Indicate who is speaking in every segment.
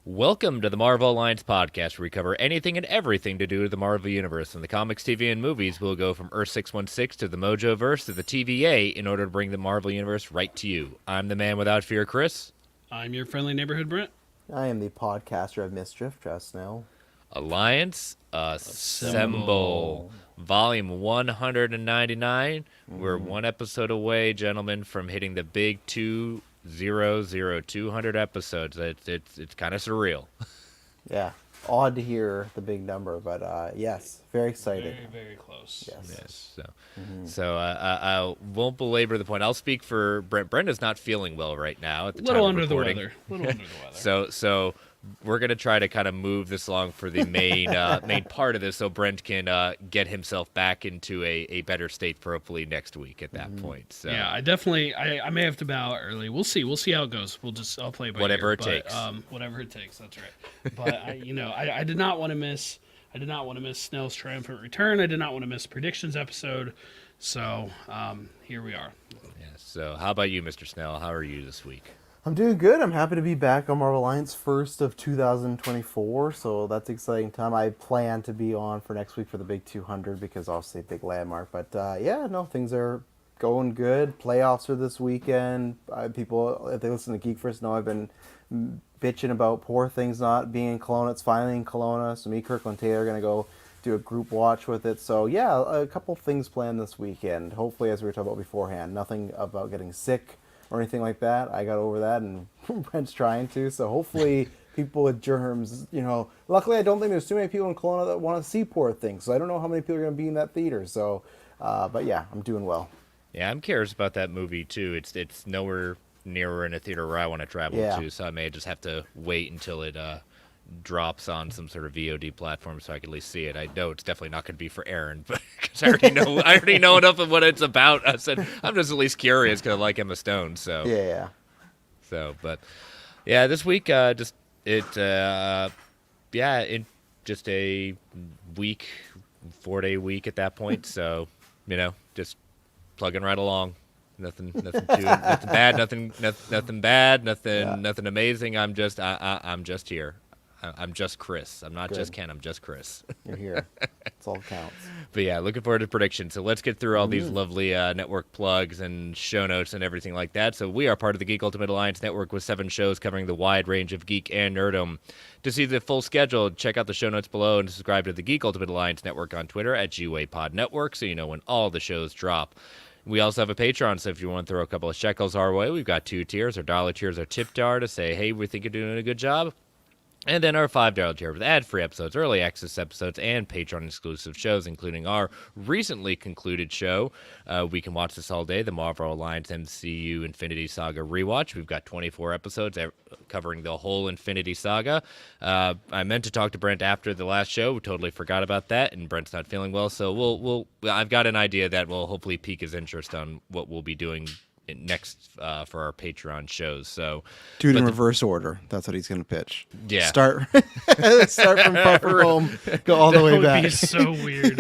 Speaker 1: Welcome to the Marvel Alliance podcast, where we cover anything and everything to do with the Marvel Universe. From the comics, TV, and movies, we'll go from Earth 616 to the Mojoverse to the TVA in order to bring the Marvel Universe right to you. I'm the man without fear, Chris.
Speaker 2: I'm your friendly neighborhood Brent.
Speaker 3: I am the podcaster of Mischief, Just Now.
Speaker 1: Alliance Assemble. Volume 199. We're one episode away, gentlemen, from hitting the big 200 episodes. It's kind of surreal.
Speaker 3: Yeah, odd to hear the big number, but yes, very excited.
Speaker 2: Very, very close.
Speaker 3: Yes.
Speaker 1: So I won't belabor the point. I'll speak for Brent. Brent is not feeling well right now at the
Speaker 2: Little
Speaker 1: time
Speaker 2: under
Speaker 1: of
Speaker 2: the
Speaker 1: recording.
Speaker 2: weather. Little under the weather.
Speaker 1: So we're gonna try to kind of move this along for the main main part of this, so Brent can get himself back into a better state for hopefully next week at that point. So
Speaker 2: Yeah, I may have to bow out early. We'll see how it goes. I'll play by
Speaker 1: Whatever
Speaker 2: ear,
Speaker 1: it takes.
Speaker 2: Whatever it takes. That's right. But I did not want to miss. I did not want to miss Snell's triumphant return. I did not want to miss predictions episode. So here we are.
Speaker 1: Yeah. So how about you, Mr. Snell? How are you this week?
Speaker 3: I'm doing good. I'm happy to be back on Marvel Alliance 1st of 2024, so that's an exciting time. I plan to be on for next week for the big 200 because obviously a big landmark. But things are going good. Playoffs are this weekend. People, if they listen to Geek First, know I've been bitching about Poor Things not being in Kelowna. It's finally in Kelowna, so me, Kirkland, Taylor are going to go do a group watch with it. So yeah, a couple things planned this weekend. Hopefully, as we were talking about beforehand, nothing about getting sick or anything like that. I got over that, and Brent's trying to. So hopefully people with germs, luckily I don't think there's too many people in Kelowna that want to see Poor Things. So I don't know how many people are going to be in that theater. So, but yeah, I'm doing well.
Speaker 1: Yeah, I'm curious about that movie too. It's nowhere nearer in a theater where I want to travel to, so I may just have to wait until it drops on some sort of VOD platform so I can at least see it. I know it's definitely not going to be for Aaron, but because I already know enough of what it's about. I said I'm just at least curious because I like Emma Stone. So
Speaker 3: Yeah.
Speaker 1: So, but yeah, this week just a week, 4-day week at that point. So just plugging right along. Nothing bad, nothing amazing. I'm just here. I'm just Chris. I'm not
Speaker 3: Good.
Speaker 1: just Ken. I'm just Chris.
Speaker 3: You're here. That's all that counts.
Speaker 1: But yeah, looking forward to predictions. So let's get through all these lovely network plugs and show notes and everything like that. So we are part of the Geek Ultimate Alliance Network with 7 shows covering the wide range of geek and nerdom. To see the full schedule, check out the show notes below and subscribe to the Geek Ultimate Alliance Network on Twitter at GUAPod Network so you know when all the shows drop. We also have a Patreon, so if you want to throw a couple of shekels our way, we've got 2 tiers. Our dollar tiers are tip jar to say, hey, we think you're doing a good job. And then our $5 tier with ad-free episodes, early access episodes, and Patreon-exclusive shows, including our recently concluded show. We Can Watch This All Day, the Marvel Alliance MCU Infinity Saga rewatch. We've got 24 episodes covering the whole Infinity Saga. I meant to talk to Brent after the last show. We totally forgot about that, and Brent's not feeling well. So I've got an idea that will hopefully pique his interest on what we'll be doing next for our Patreon shows. So
Speaker 4: do it in reverse order. That's what he's going to pitch.
Speaker 1: Yeah.
Speaker 4: Start from Far From Home, go all the way back.
Speaker 2: That would be so weird.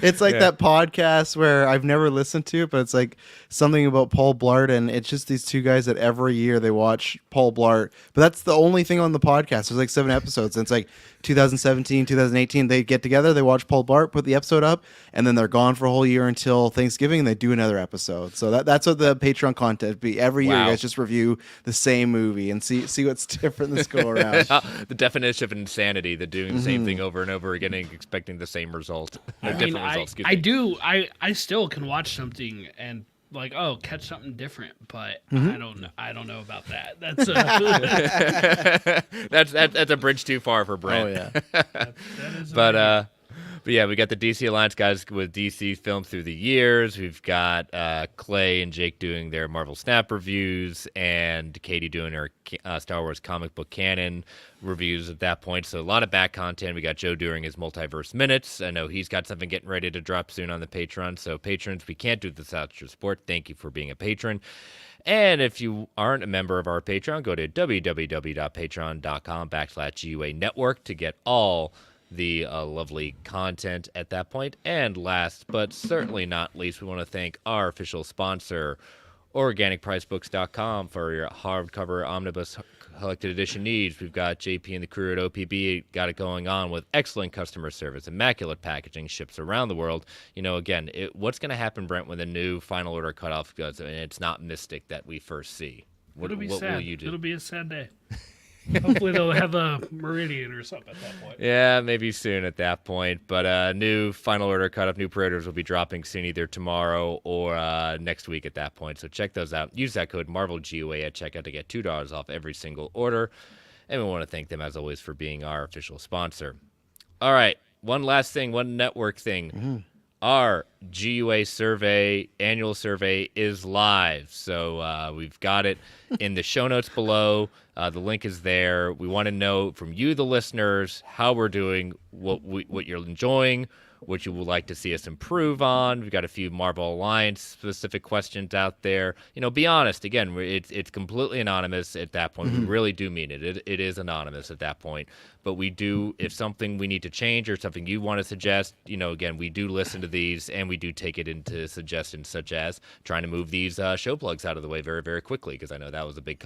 Speaker 4: It's like that podcast where I've never listened to it, but it's like something about Paul Blart, and it's just these 2 guys that every year they watch Paul Blart, but that's the only thing on the podcast. There's like 7 episodes, and it's like 2017, 2018, they get together, they watch Paul Blart, put the episode up, and then they're gone for a whole year until Thanksgiving, and they do another episode. So that's what the Patreon content be. Every year, you guys just review the same movie and see what's different this go around.
Speaker 1: The definition of insanity, the doing the same thing over and over again and expecting the same result.
Speaker 2: I still can watch something and catch something different, but I don't know about that.
Speaker 1: That's a bridge too far for Brent.
Speaker 4: Oh yeah.
Speaker 2: That is amazing.
Speaker 1: But yeah, we got the DC Alliance guys with DC films through the years. We've got Clay and Jake doing their Marvel Snap reviews, and Katie doing her Star Wars comic book canon reviews at that point. So a lot of back content. We got Joe doing his Multiverse Minutes. I know he's got something getting ready to drop soon on the Patreon. So patrons, we can't do this without your support. Thank you for being a patron. And if you aren't a member of our Patreon, go to www.patreon.com/GUA Network to get all the lovely content at that point. And last but certainly not least, we want to thank our official sponsor, or organicpricebooks.com for your hardcover omnibus collected edition needs. We've got JP and the crew at OPB got it going on with excellent customer service, immaculate packaging, ships around the world. Again, what's going to happen, Brent, when the new final order cutoff goes and it's not Mystic that we first see? What
Speaker 2: sad.
Speaker 1: Will you do?
Speaker 2: It'll be a sad day. Hopefully they'll have a Meridian or something at that point.
Speaker 1: Yeah, maybe soon at that point. But new final order cutoff, new pre-orders will be dropping soon, either tomorrow or next week at that point. So check those out. Use that code MarvelGOA at checkout to get $2 off every single order. And we want to thank them, as always, for being our official sponsor. All right, one last thing, one network thing. Mm-hmm. Our GUA survey, annual survey, is live. So we've got it in the show notes below. The link is there. We want to know from you, the listeners, how we're doing, what you're enjoying, what you would like to see us improve on. We've got a few Marvel Alliance specific questions out there. Be honest. Again, it's completely anonymous at that point. Mm-hmm. We really do mean it. It is anonymous at that point. But we do, if something we need to change or something you want to suggest, again, we do listen to these and we do take it into suggestions such as trying to move these show plugs out of the way very, very quickly, because I know that was a big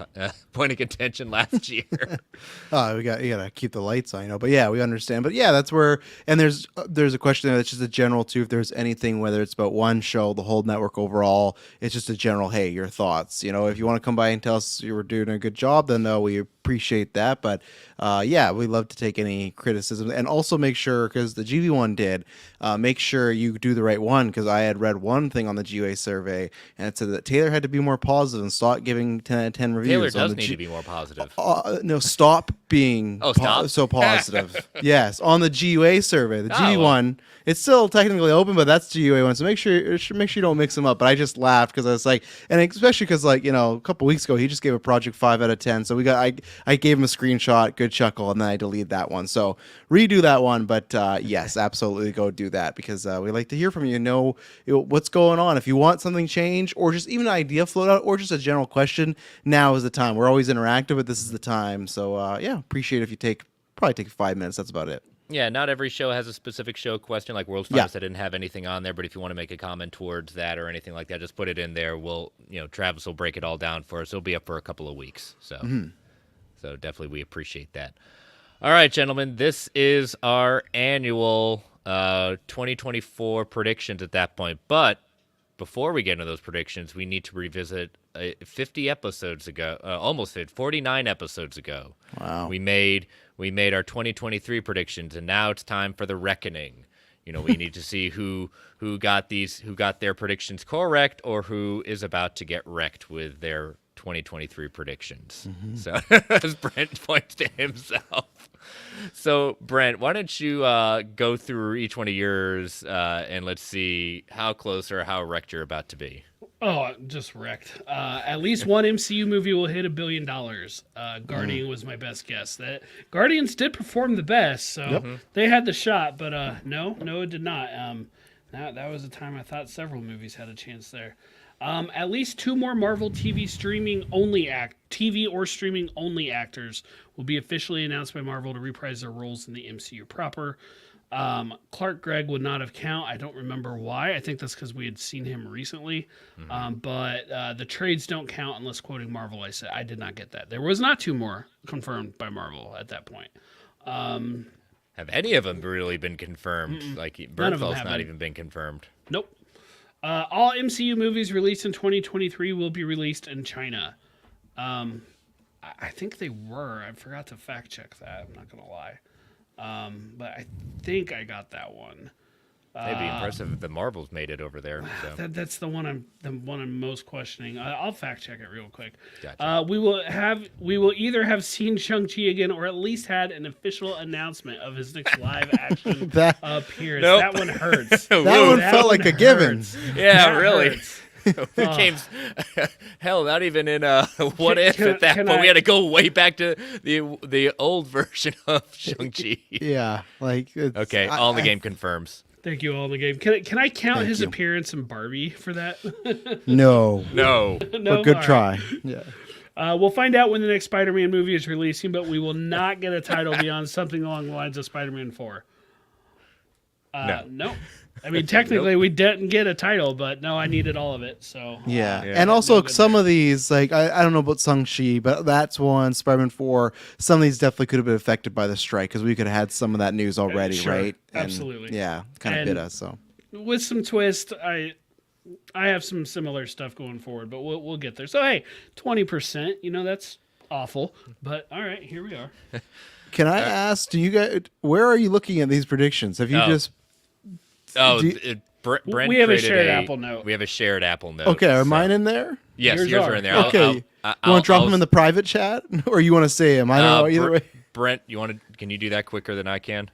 Speaker 1: point of contention last year.
Speaker 4: You got to keep the lights on, But yeah, we understand. But yeah, that's where, and there's a question there that's just a general too. If there's anything, whether it's about one show, the whole network overall, it's just a general, hey, your thoughts. If you want to come by and tell us you were doing a good job, then we appreciate that. But yeah, we love to take any criticism, and also make sure, because the GV one did, make sure you do the right one, because I had read one thing on the GA survey and it said that Taylor had to be more positive and stop giving 10 out of 10 reviews.
Speaker 1: Taylor does need to be more positive.
Speaker 4: No, stop being so positive. Yes, on the GUA survey, the G one, it's still technically open, but that's GUA one. So make sure you don't mix them up. But I just laughed because I was like, and especially because a couple weeks ago he just gave a project 5 out of 10. So I gave him a screenshot, good chuckle, and then I deleted that one. So redo that one. But yes, absolutely go do that, because we like to hear from you. Know what's going on. If you want something changed, or just even an idea float out, or just a general question, now is the time. We're always interactive, but this is the time. So yeah, appreciate it if you probably take 5 minutes. That's about it.
Speaker 1: Yeah, not every show has a specific show question. Like World's Finest, I didn't have anything on there, but if you want to make a comment towards that or anything like that, just put it in there. We'll, Travis will break it all down for us. It'll be up for a couple of weeks. So, So definitely we appreciate that. All right, gentlemen, this is our annual 2024 predictions at that point. But before we get into those predictions, we need to revisit 50 episodes ago, almost 49 episodes ago.
Speaker 4: Wow.
Speaker 1: We made our 2023 predictions, and now it's time for the reckoning. We need to see who got their predictions correct, or who is about to get wrecked with their 2023 predictions. Mm-hmm. So as Brent points to himself. So Brent, why don't you go through each one of yours and let's see how close or how wrecked you're about to be.
Speaker 2: Oh, just wrecked. At least one MCU movie will hit $1 billion. Guardian was my best guess. That Guardians did perform the best, so they had the shot. But no, it did not. That was a time I thought several movies had a chance there. At least 2 more Marvel TV or streaming only actors will be officially announced by Marvel to reprise their roles in the MCU proper. Clark Gregg would not have count. I don't remember why. I think that's because we had seen him recently. But the trades don't count unless quoting Marvel. I did not get that. There was not 2 more confirmed by Marvel at that point.
Speaker 1: Have any of them really been confirmed? Like Bernthald's not even been confirmed.
Speaker 2: Nope. All MCU movies released in 2023 will be released in China. I think they were. I forgot to fact check that. I'm not going to lie. But I think I got that one.
Speaker 1: It'd be impressive if the Marvels made it over there. So.
Speaker 2: That's the one I'm most questioning. I'll fact check it real quick.
Speaker 1: Gotcha.
Speaker 2: We will either have seen Shang-Chi again, or at least had an official announcement of his next live action appearance.
Speaker 1: Nope.
Speaker 2: That one hurts.
Speaker 4: that one felt like a given.
Speaker 1: Yeah,
Speaker 2: that
Speaker 1: really.
Speaker 2: Hurts.
Speaker 1: James, hell, not even in What If at that point. We had to go way back to the old version of Shang-Chi.
Speaker 4: Yeah, like
Speaker 1: okay, All in the Game confirms.
Speaker 2: Thank you, All in the Game. Can I count his appearance in Barbie for that?
Speaker 4: No.
Speaker 2: But
Speaker 4: good try. Yeah.
Speaker 2: We'll find out when the next Spider-Man movie is releasing, but we will not get a title beyond something along the lines of Spider-Man 4.
Speaker 1: No.
Speaker 2: Nope. I mean, technically, we didn't get a title, but no, I needed all of it. So
Speaker 4: Yeah.
Speaker 1: Yeah.
Speaker 4: And also
Speaker 2: No good
Speaker 4: some
Speaker 2: there.
Speaker 4: of these, like I don't know about Shang-Chi, but that's one, Spider-Man 4, some of these definitely could have been affected by the strike because we could have had some of that news already,
Speaker 2: Sure.
Speaker 4: right? And,
Speaker 2: Absolutely.
Speaker 4: yeah, kind of
Speaker 2: And-
Speaker 4: bit us, so.
Speaker 2: with some twist, I have some similar stuff going forward, but we'll get there. So hey, 20%, that's awful, but all right, here we are.
Speaker 4: Can I ask, do you guys, where are you looking at these predictions? Have you
Speaker 1: Oh.
Speaker 4: just,
Speaker 1: Oh,
Speaker 4: Do you-
Speaker 1: Brent
Speaker 2: We have a
Speaker 1: created
Speaker 2: shared Apple Note.
Speaker 1: We have a shared Apple Note.
Speaker 4: okay, are
Speaker 1: so-
Speaker 4: mine in there?
Speaker 1: Yes,
Speaker 2: Yours
Speaker 1: yours
Speaker 2: are.
Speaker 1: are in there.
Speaker 4: Okay. You want to drop them in the private chat? Or you want to say them? I don't know, either way.
Speaker 1: Brent, can you do that quicker than I can?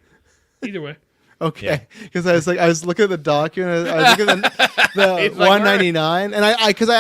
Speaker 2: Either way.
Speaker 4: Okay, because I was looking at the document. I was looking at the
Speaker 1: He's like,
Speaker 4: 199, and I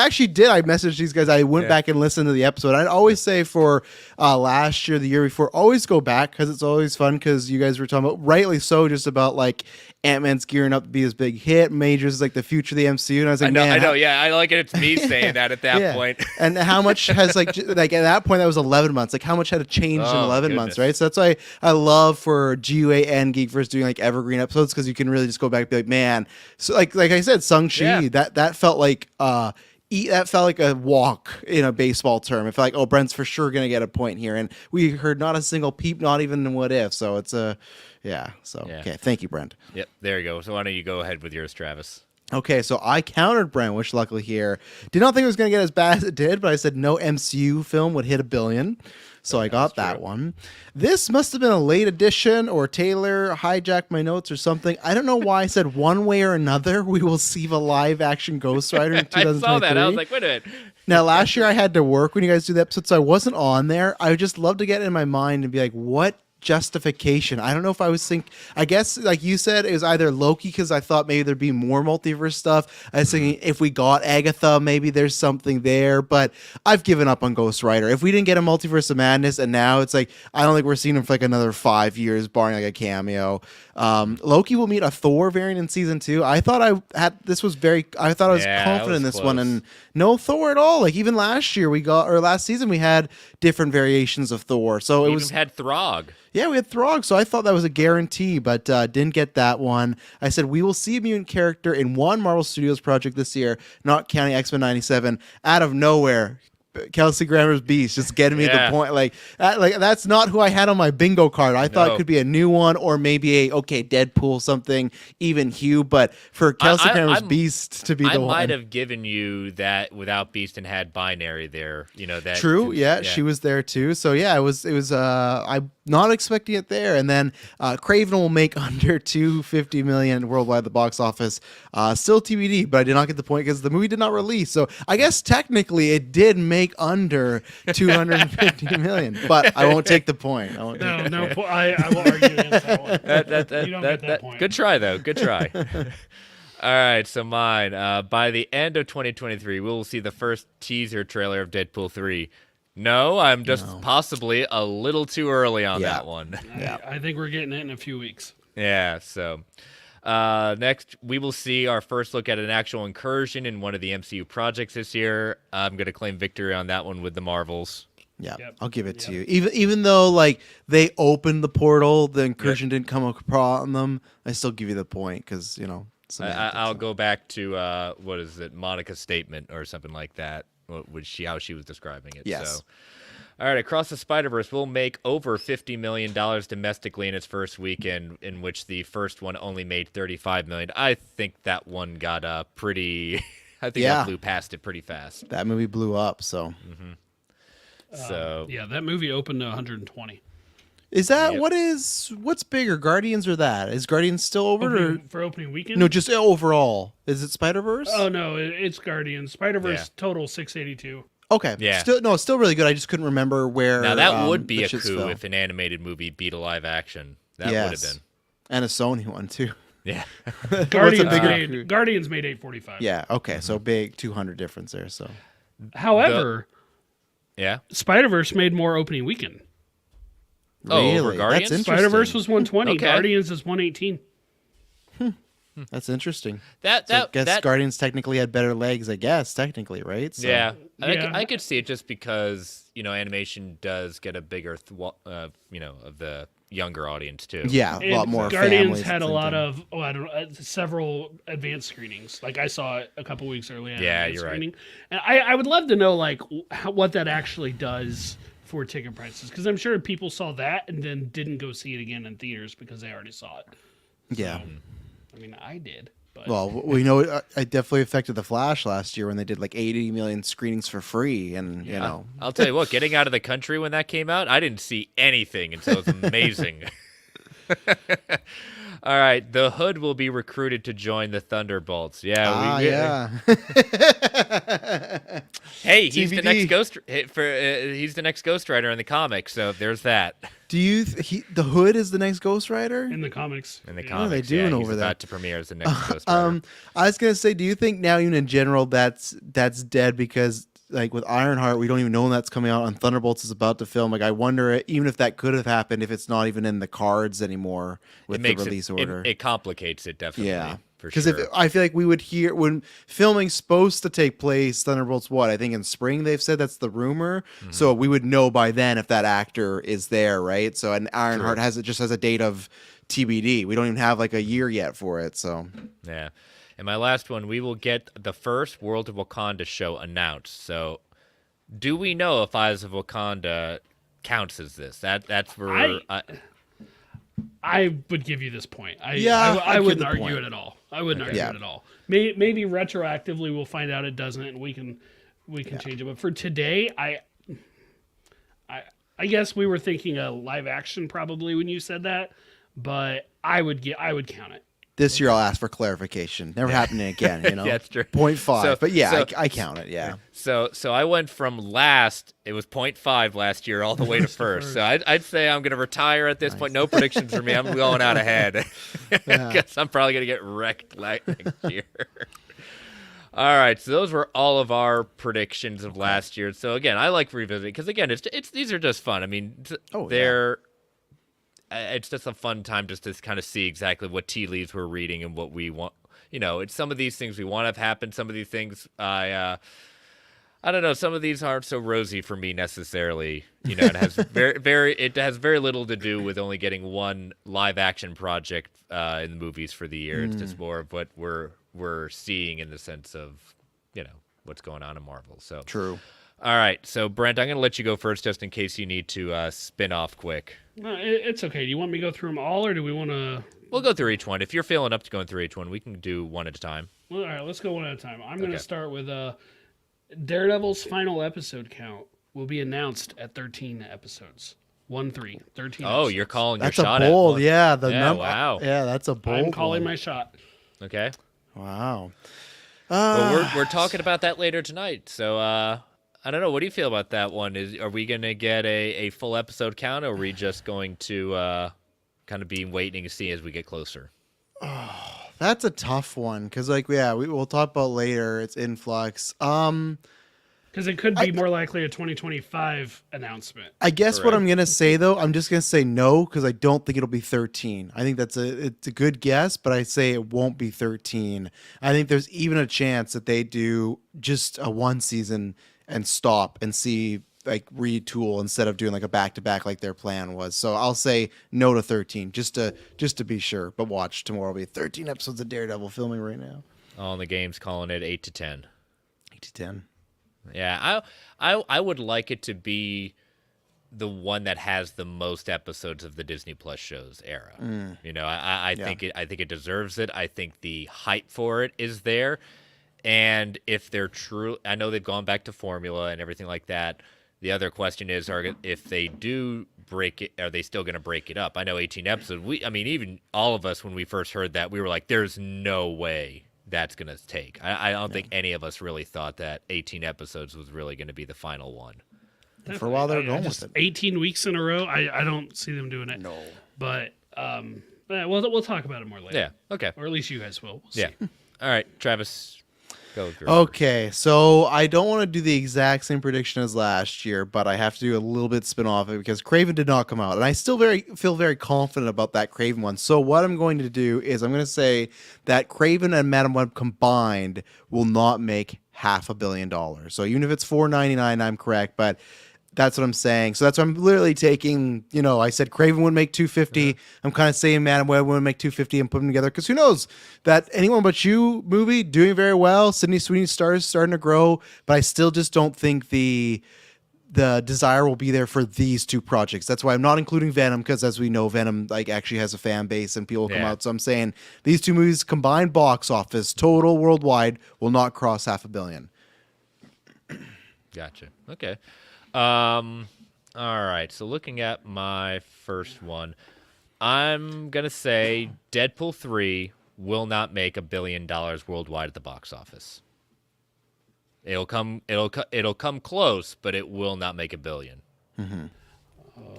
Speaker 4: actually did. I messaged these guys. I went back and listened to the episode. I'd always say for last year, the year before, always go back because it's always fun. Because you guys were talking about, rightly so, just about like Ant-Man's gearing up to be his big hit. Majors is like the future of the MCU, and I was like,
Speaker 1: I
Speaker 4: man,
Speaker 1: know. Yeah, I like it. It's me saying that at that
Speaker 4: yeah.
Speaker 1: point.
Speaker 4: And how much has like at that point that was 11 months. Like how much had to change in
Speaker 1: Oh,
Speaker 4: 11 months,
Speaker 1: goodness.
Speaker 4: right? So that's why I love for GUA and Geekverse doing like evergreen episodes because you can really just go back and be like, man. So like I said, Shang-Chi,
Speaker 1: Yeah.
Speaker 4: that felt like that felt like a walk in a baseball term. It felt like, oh, Brent's for sure gonna get a point here, and we heard not a single peep, not even in what if. So it's yeah. So
Speaker 1: Yeah.
Speaker 4: okay, thank you, Brent.
Speaker 1: Yep, there you go. So why don't you go ahead with yours, Travis?
Speaker 4: Okay, so I countered Brent, which luckily here did not think it was going to get as bad as it did, but I said no MCU film would hit $1 billion, so I got that one. This must have been a late edition, or Taylor hijacked my notes or something. I don't know why I said one way or another we will see a live action Ghost Rider in 2023.
Speaker 1: I saw that. I was like, wait a minute.
Speaker 4: Now, last year I had to work when you guys do the episode, so I wasn't on there. I would just love to get it in my mind and be like, what justification? I don't know if I guess like you said, it was either Loki because I thought maybe there'd be more multiverse stuff. I was thinking if we got Agatha, maybe there's something there, but I've given up on Ghost Rider. If we didn't get a Multiverse of Madness and now it's like I don't think we're seeing him for like another 5 years barring like a cameo. Loki will meet a Thor variant in season 2. I thought I was
Speaker 1: Yeah,
Speaker 4: confident
Speaker 1: that
Speaker 4: in
Speaker 1: was
Speaker 4: this one,
Speaker 1: close.
Speaker 4: and no Thor at all. Like even last season we had different variations of Thor. So it
Speaker 1: We
Speaker 4: was
Speaker 1: even had Throg.
Speaker 4: yeah, we had Throg, so I thought that was a guarantee, but didn't get that one. I said we will see a mutant character in one Marvel Studios project this year, not counting X-Men 97, out of nowhere. Kelsey Grammer's Beast, just getting me
Speaker 1: Yeah.
Speaker 4: the point. Like that's not who I had on my bingo card. I thought
Speaker 1: No.
Speaker 4: it could be a new one or maybe Deadpool something, even Hugh. But for Kelsey Grammer's Beast to be
Speaker 1: I
Speaker 4: the one,
Speaker 1: might have given you that without Beast and had Binary there. That
Speaker 4: true. Yeah, she was there too. So yeah, it was. I'm not expecting it there. And then Craven will make under $250 million worldwide at the box office. Still TBD, but I did not get the point because the movie did not release. So I guess technically it did make under $250 million, but I won't take the point.
Speaker 2: No, I will argue against that one. You don't get that point.
Speaker 1: Good try though. Good try. All right, so mine. By the end of 2023, we will see the first teaser trailer of Deadpool 3. No, I'm just possibly a little too early on
Speaker 4: Yeah.
Speaker 1: that one.
Speaker 2: I think we're getting it in a few weeks.
Speaker 1: Yeah, so next we will see our first look at an actual incursion in one of the MCU projects this year. I'm going to claim victory on that one with the Marvels.
Speaker 4: Yeah,
Speaker 2: Yep.
Speaker 4: I'll give it to you. Even though like they opened the portal, the incursion didn't come upon them. I still give you the point because
Speaker 1: I'll go back to what is it, Monica's statement or something like that. How she was describing it.
Speaker 4: Yes.
Speaker 1: So. All right, Across the Spider-Verse will make over $50 million domestically in its first weekend, in which the first one only made $35 million. I think that one got pretty. I think that blew past it pretty fast.
Speaker 4: that movie blew up. So
Speaker 1: So
Speaker 2: Yeah, that movie opened to 120
Speaker 4: is that
Speaker 1: Yep.
Speaker 4: what's bigger, Guardians or that? Is Guardians still over? Or,
Speaker 2: for opening weekend.
Speaker 4: no, just overall. Is it Spider-Verse?
Speaker 2: Oh no, it's Guardians. Spider-Verse
Speaker 1: Yeah.
Speaker 2: total 682.
Speaker 4: Okay.
Speaker 1: Yeah.
Speaker 4: Still really good. I just couldn't remember where.
Speaker 1: now that would be
Speaker 4: the
Speaker 1: a
Speaker 4: chips
Speaker 1: coup
Speaker 4: fell.
Speaker 1: if an animated movie beat a live action. That would have
Speaker 4: Yes.
Speaker 1: been.
Speaker 4: And a Sony one too.
Speaker 1: Yeah.
Speaker 2: Guardians
Speaker 4: bigger
Speaker 2: made Guardians made 845.
Speaker 4: Yeah. Okay. So big 200 difference there. So
Speaker 2: However,
Speaker 1: Yeah.
Speaker 2: Spider-Verse made more opening weekend.
Speaker 1: Oh, over
Speaker 4: really,
Speaker 1: Guardians?
Speaker 4: that's interesting.
Speaker 2: Spider-Verse was 120.
Speaker 1: Okay.
Speaker 2: Guardians is 118.
Speaker 4: That's interesting.
Speaker 1: That
Speaker 4: So I guess
Speaker 1: that
Speaker 4: Guardians technically had better legs. I guess technically, right? So,
Speaker 1: yeah.
Speaker 2: Yeah.
Speaker 1: I could see it just because animation does get a bigger of the younger audience too.
Speaker 4: Yeah, a
Speaker 2: And
Speaker 4: lot more.
Speaker 2: Guardians
Speaker 4: families
Speaker 2: had a
Speaker 4: and
Speaker 2: lot
Speaker 4: things.
Speaker 2: of I don't know, several advanced screenings. Like I saw it a couple weeks early.
Speaker 1: Yeah,
Speaker 2: advanced
Speaker 1: you're right.
Speaker 2: screening. And I would love to know like what that actually does for ticket prices, because I'm sure people saw that and then didn't go see it again in theaters because they already saw it.
Speaker 4: Yeah.
Speaker 2: I mean, I did. But
Speaker 4: Well, we know it definitely affected The Flash last year when they did like 80 million screenings for free, and you know.
Speaker 1: I'll tell you what, getting out of the country when that came out, I didn't see anything, and so it was amazing. All right, the Hood will be recruited to join the Thunderbolts. Yeah,
Speaker 4: Yeah.
Speaker 1: Hey, he's the next
Speaker 4: TBD.
Speaker 1: he's the next Ghost Rider in the comics, so there's that.
Speaker 4: Do you? The Hood is the next Ghost Rider?
Speaker 2: in the comics,
Speaker 1: In the
Speaker 2: yeah.
Speaker 1: comics,
Speaker 4: What are they doing
Speaker 1: he's
Speaker 4: over
Speaker 1: about
Speaker 4: there?
Speaker 1: to premiere as the next Ghost Rider.
Speaker 4: I was gonna say, do you think now, even in general, that's dead because like with Ironheart, we don't even know when that's coming out, and Thunderbolts is about to film. Like, I wonder even if that could have happened if it's not even in the cards anymore with the release order.
Speaker 1: It complicates it definitely.
Speaker 4: Yeah,
Speaker 1: for
Speaker 4: because
Speaker 1: sure.
Speaker 4: I feel like we would hear when filming's supposed to take place, Thunderbolts. What I think in spring they've said that's the rumor, so we would know by then if that actor is there, right? So and Ironheart has a date of TBD. We don't even have like a year yet for it. So
Speaker 1: Yeah. And my last one, we will get the first World of Wakanda show announced. So, do we know if Eyes of Wakanda counts as this? That's where
Speaker 2: I would give you this point. I
Speaker 4: give
Speaker 2: wouldn't
Speaker 4: the
Speaker 2: argue
Speaker 4: point.
Speaker 2: it at all. I wouldn't argue
Speaker 4: Yeah.
Speaker 2: it at all. Maybe retroactively we'll find out it doesn't, and we can change it. But for today, I guess we were thinking a live action probably when you said that, but I would count it.
Speaker 4: this year I'll ask for clarification. Never happening again. You know,
Speaker 1: Yeah, that's true.
Speaker 4: 0.5.
Speaker 1: So-
Speaker 4: but yeah,
Speaker 1: so-
Speaker 4: I count it. Yeah.
Speaker 1: So I went from last, it was 0.5 last year, all the way to first. So I'd say I'm going to retire at this point. No predictions for me. I'm going out ahead because I'm probably going to get wrecked next year. All right, so those were all of our predictions of last year. So again, I like revisiting because again, it's these are just fun. I mean, they're it's just a fun time just to kind of see exactly what tea leaves we're reading and what we want. You know, it's some of these things we want to have happen. Some of these things I don't know. Some of these aren't so rosy for me necessarily. You know, it has it has very little to do with only getting one live action project in the movies for the year. It's just more of what we're seeing in the sense of, you know, what's going on in Marvel. So
Speaker 4: True.
Speaker 1: All right, so Brent, I'm going to let you go first just in case you need to spin off quick.
Speaker 2: No, it's okay. Do you want me to go through them all, or do we want to?
Speaker 1: We'll go through each one. If you're feeling up to going through each one, we can do one at a time.
Speaker 2: Well, all right, let's go one at a time. I'm going to
Speaker 1: Okay.
Speaker 2: start with Daredevil's final episode count will be announced at 13 episodes. 13. 13
Speaker 1: Oh,
Speaker 2: episodes.
Speaker 1: you're calling
Speaker 4: That's
Speaker 1: your
Speaker 4: a
Speaker 1: shot at
Speaker 4: bold.
Speaker 1: one.
Speaker 4: Yeah. The
Speaker 1: Yeah,
Speaker 4: number.
Speaker 1: wow.
Speaker 4: Yeah, that's a bold.
Speaker 2: I'm calling
Speaker 4: one.
Speaker 2: my shot.
Speaker 1: Okay.
Speaker 4: Wow.
Speaker 1: Well, we're talking about that later tonight. So I don't know. What do you feel about that one? Are we going to get a full episode count, or are we just going to kind of be waiting to see as we get closer?
Speaker 4: That's a tough one because, like, yeah, we'll talk about later. It's influx.
Speaker 2: Because it could be more likely a 2025 announcement.
Speaker 4: I guess what I'm gonna say though, I'm just gonna say no because I don't think it'll be 13. I think it's a good guess, but I say it won't be 13. I think there's even a chance that they do just a one season and stop and see like retool instead of doing like a back to back like their plan was. So I'll say no to 13 just to be sure. But watch, tomorrow will be 13 episodes of Daredevil filming right now.
Speaker 1: All in the game's calling it 8 to 10.
Speaker 4: 8 to 10.
Speaker 1: Yeah, I would like it to be the one that has the most episodes of the Disney Plus shows era. You know, I think it deserves it. I think the hype for it is there. And if they're true, I know they've gone back to formula and everything like that. The other question is, if they do break it, are they still going to break it up? I know 18 episodes. Even all of us when we first heard that, we were like, "There's no way that's going to take." I don't think any of us really thought that 18 episodes was really going to be the final one.
Speaker 4: For a while they were going
Speaker 2: Just
Speaker 4: with it.
Speaker 2: 18 weeks in a row. I don't see them doing it.
Speaker 4: No.
Speaker 2: But we'll talk about it more later.
Speaker 1: Yeah. Okay.
Speaker 2: Or at least you guys will. We'll see.
Speaker 1: Yeah. All right, Travis, go with your
Speaker 4: Okay, so I don't want to do the exact same prediction as last year, but I have to do a little bit spin off it because Craven did not come out, and I still feel very confident about that Craven one. So what I'm going to do is I'm going to say that Craven and Madam Web combined will not make $500 million. So even if it's $499, I'm correct, but That's what I'm saying. So that's why I'm literally taking, I said Craven would make 250. I'm kind of saying Man Web would make 250 and put them together. Because who knows? That Anyone But You movie doing very well. Sydney Sweeney's stars starting to grow. But I still just don't think the desire will be there for these two projects. That's why I'm not including Venom, because as we know, Venom actually has a fan base and people come out. So I'm saying these two movies combined box office total worldwide will not cross $500 million.
Speaker 1: Gotcha. Okay. All right. So looking at my first one, I'm gonna say Deadpool 3 will not make $1 billion worldwide at the box office. It'll come close, but it will not make $1 billion.
Speaker 4: Mm-hmm.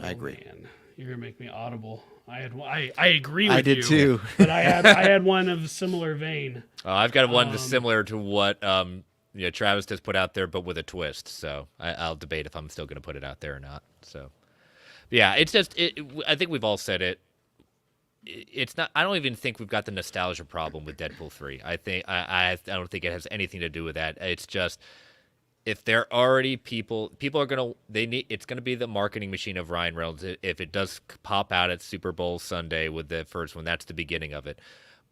Speaker 4: I agree.
Speaker 2: Man. You're gonna make me audible. I agree with you.
Speaker 4: I did too.
Speaker 2: But I had one of a similar vein.
Speaker 1: I've got one that's similar to what Travis has put out there, but with a twist. So I'll debate if I'm still going to put it out there or not. So, yeah, it's just I think we've all said it. It's not. I don't even think we've got the nostalgia problem with Deadpool 3. I think I don't think it has anything to do with that. It's just if they're already people are gonna it's gonna be the marketing machine of Ryan Reynolds. If it does pop out at Super Bowl Sunday with the first one, that's the beginning of it.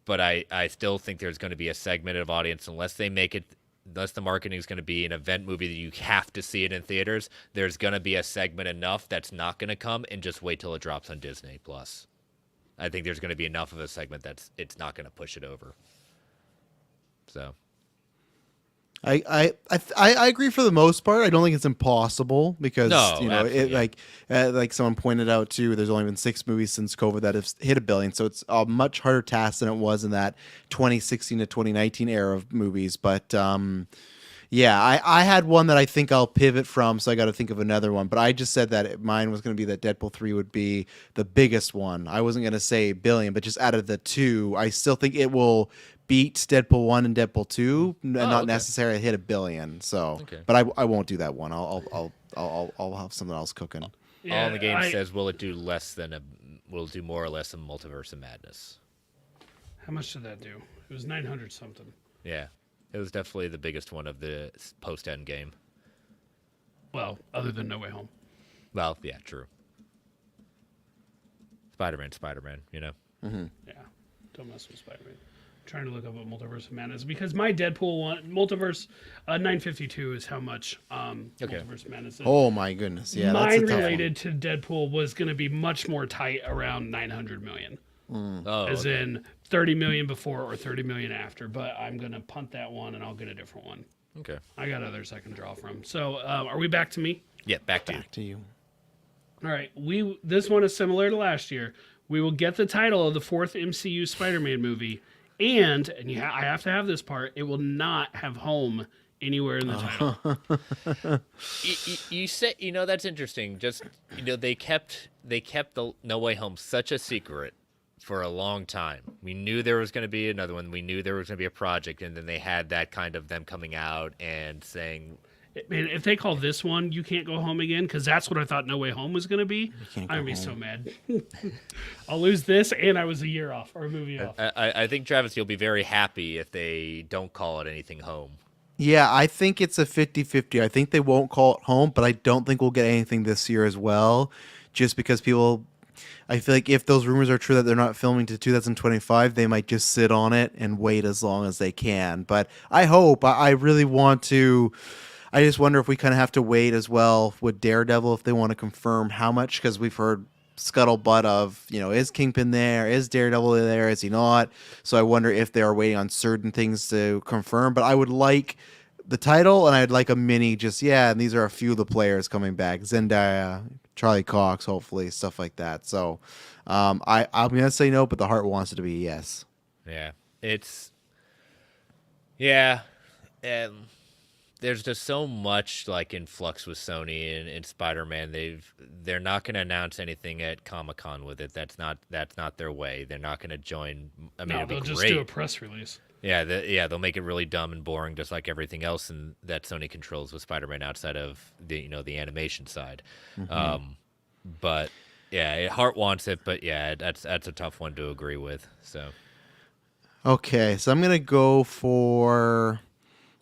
Speaker 1: But I still think there's going to be a segment of audience unless they make it. Unless the marketing is going to be an event movie that you have to see it in theaters, there's going to be a segment enough that's not going to come and just wait till it drops on Disney Plus. I think there's going to be enough of a segment it's not going to push it over. So,
Speaker 4: I agree for the most part. I don't think it's impossible because like someone pointed out too. There's only been 6 movies since COVID that have hit $1 billion, so it's a much harder task than it was in that 2016 to 2019 era of movies. But I had one that I think I'll pivot from, so I got to think of another one. But I just said that mine was going to be that Deadpool 3 would be the biggest one. I wasn't going to say $1 billion, but just out of the two, I still think it will beat Deadpool 1 and Deadpool 2, and not necessarily hit $1 billion. So, but I won't do that one. I'll have something else cooking.
Speaker 1: Yeah, all in the game says, will it do more or less than Multiverse of Madness?
Speaker 2: How much did that do? It was 900 something.
Speaker 1: Yeah, it was definitely the biggest one of the post-end game.
Speaker 2: Well, other than No Way Home.
Speaker 1: Well, yeah, true. Spider-Man,
Speaker 2: Mm-hmm. Yeah, don't mess with Spider-Man. Trying to look up what Multiverse of Madness because my Deadpool one Multiverse 952 is how much Multiverse of Madness is.
Speaker 4: Oh my goodness, yeah.
Speaker 2: Mine related to Deadpool was going to be much more tight around 900 million. In 30 million before or 30 million after, but I'm going to punt that one and I'll get a different one.
Speaker 1: Okay.
Speaker 2: I got others I can draw from. So, are we back to me?
Speaker 1: Yeah, back to
Speaker 4: you.
Speaker 2: All right. This one is similar to last year. We will get the title of the 4th MCU Spider-Man movie. And I have to have this part. It will not have home anywhere in the title.
Speaker 1: You said, that's interesting. Just they kept the No Way Home such a secret for a long time. We knew there was going to be another one. We knew there was going to be a project, and then they had that kind of them coming out and saying,
Speaker 2: Man, if they call this one "You Can't Go Home Again," because that's what I thought No Way Home was going to be, I'm going to be so mad. I'll lose this, and I was a year off, or a movie off.
Speaker 1: I think, Travis, you'll be very happy if they don't call it anything home.
Speaker 4: Yeah, I think it's a 50-50. I think they won't call it home, but I don't think we'll get anything this year as well, just because I feel like if those rumors are true that they're not filming to 2025, they might just sit on it and wait as long as they can. But I hope, I really want to... I just wonder if we kind of have to wait as well with Daredevil if they want to confirm how much, because we've heard scuttlebutt of, is Kingpin there? Is Daredevil there? Is he not? So I wonder if they are waiting on certain things to confirm. But I would like the title, and I'd like a mini and these are a few of the players coming back. Zendaya, Charlie Cox, hopefully, stuff like that. So I'm going to say no, but the heart wants it to be yes.
Speaker 1: Yeah. Yeah. There's just so much in flux with Sony and Spider-Man. They're not going to announce anything at Comic-Con with it. That's not their way. They're not going to join. I mean,
Speaker 2: they'll just
Speaker 1: great.
Speaker 2: do a press release.
Speaker 1: Yeah, they'll make it really dumb and boring, just like everything else that Sony controls with Spider-Man outside of the animation side.
Speaker 4: Mm-hmm.
Speaker 1: But yeah, heart wants it. But yeah, that's a tough one to agree with. So
Speaker 4: okay, so I'm gonna go for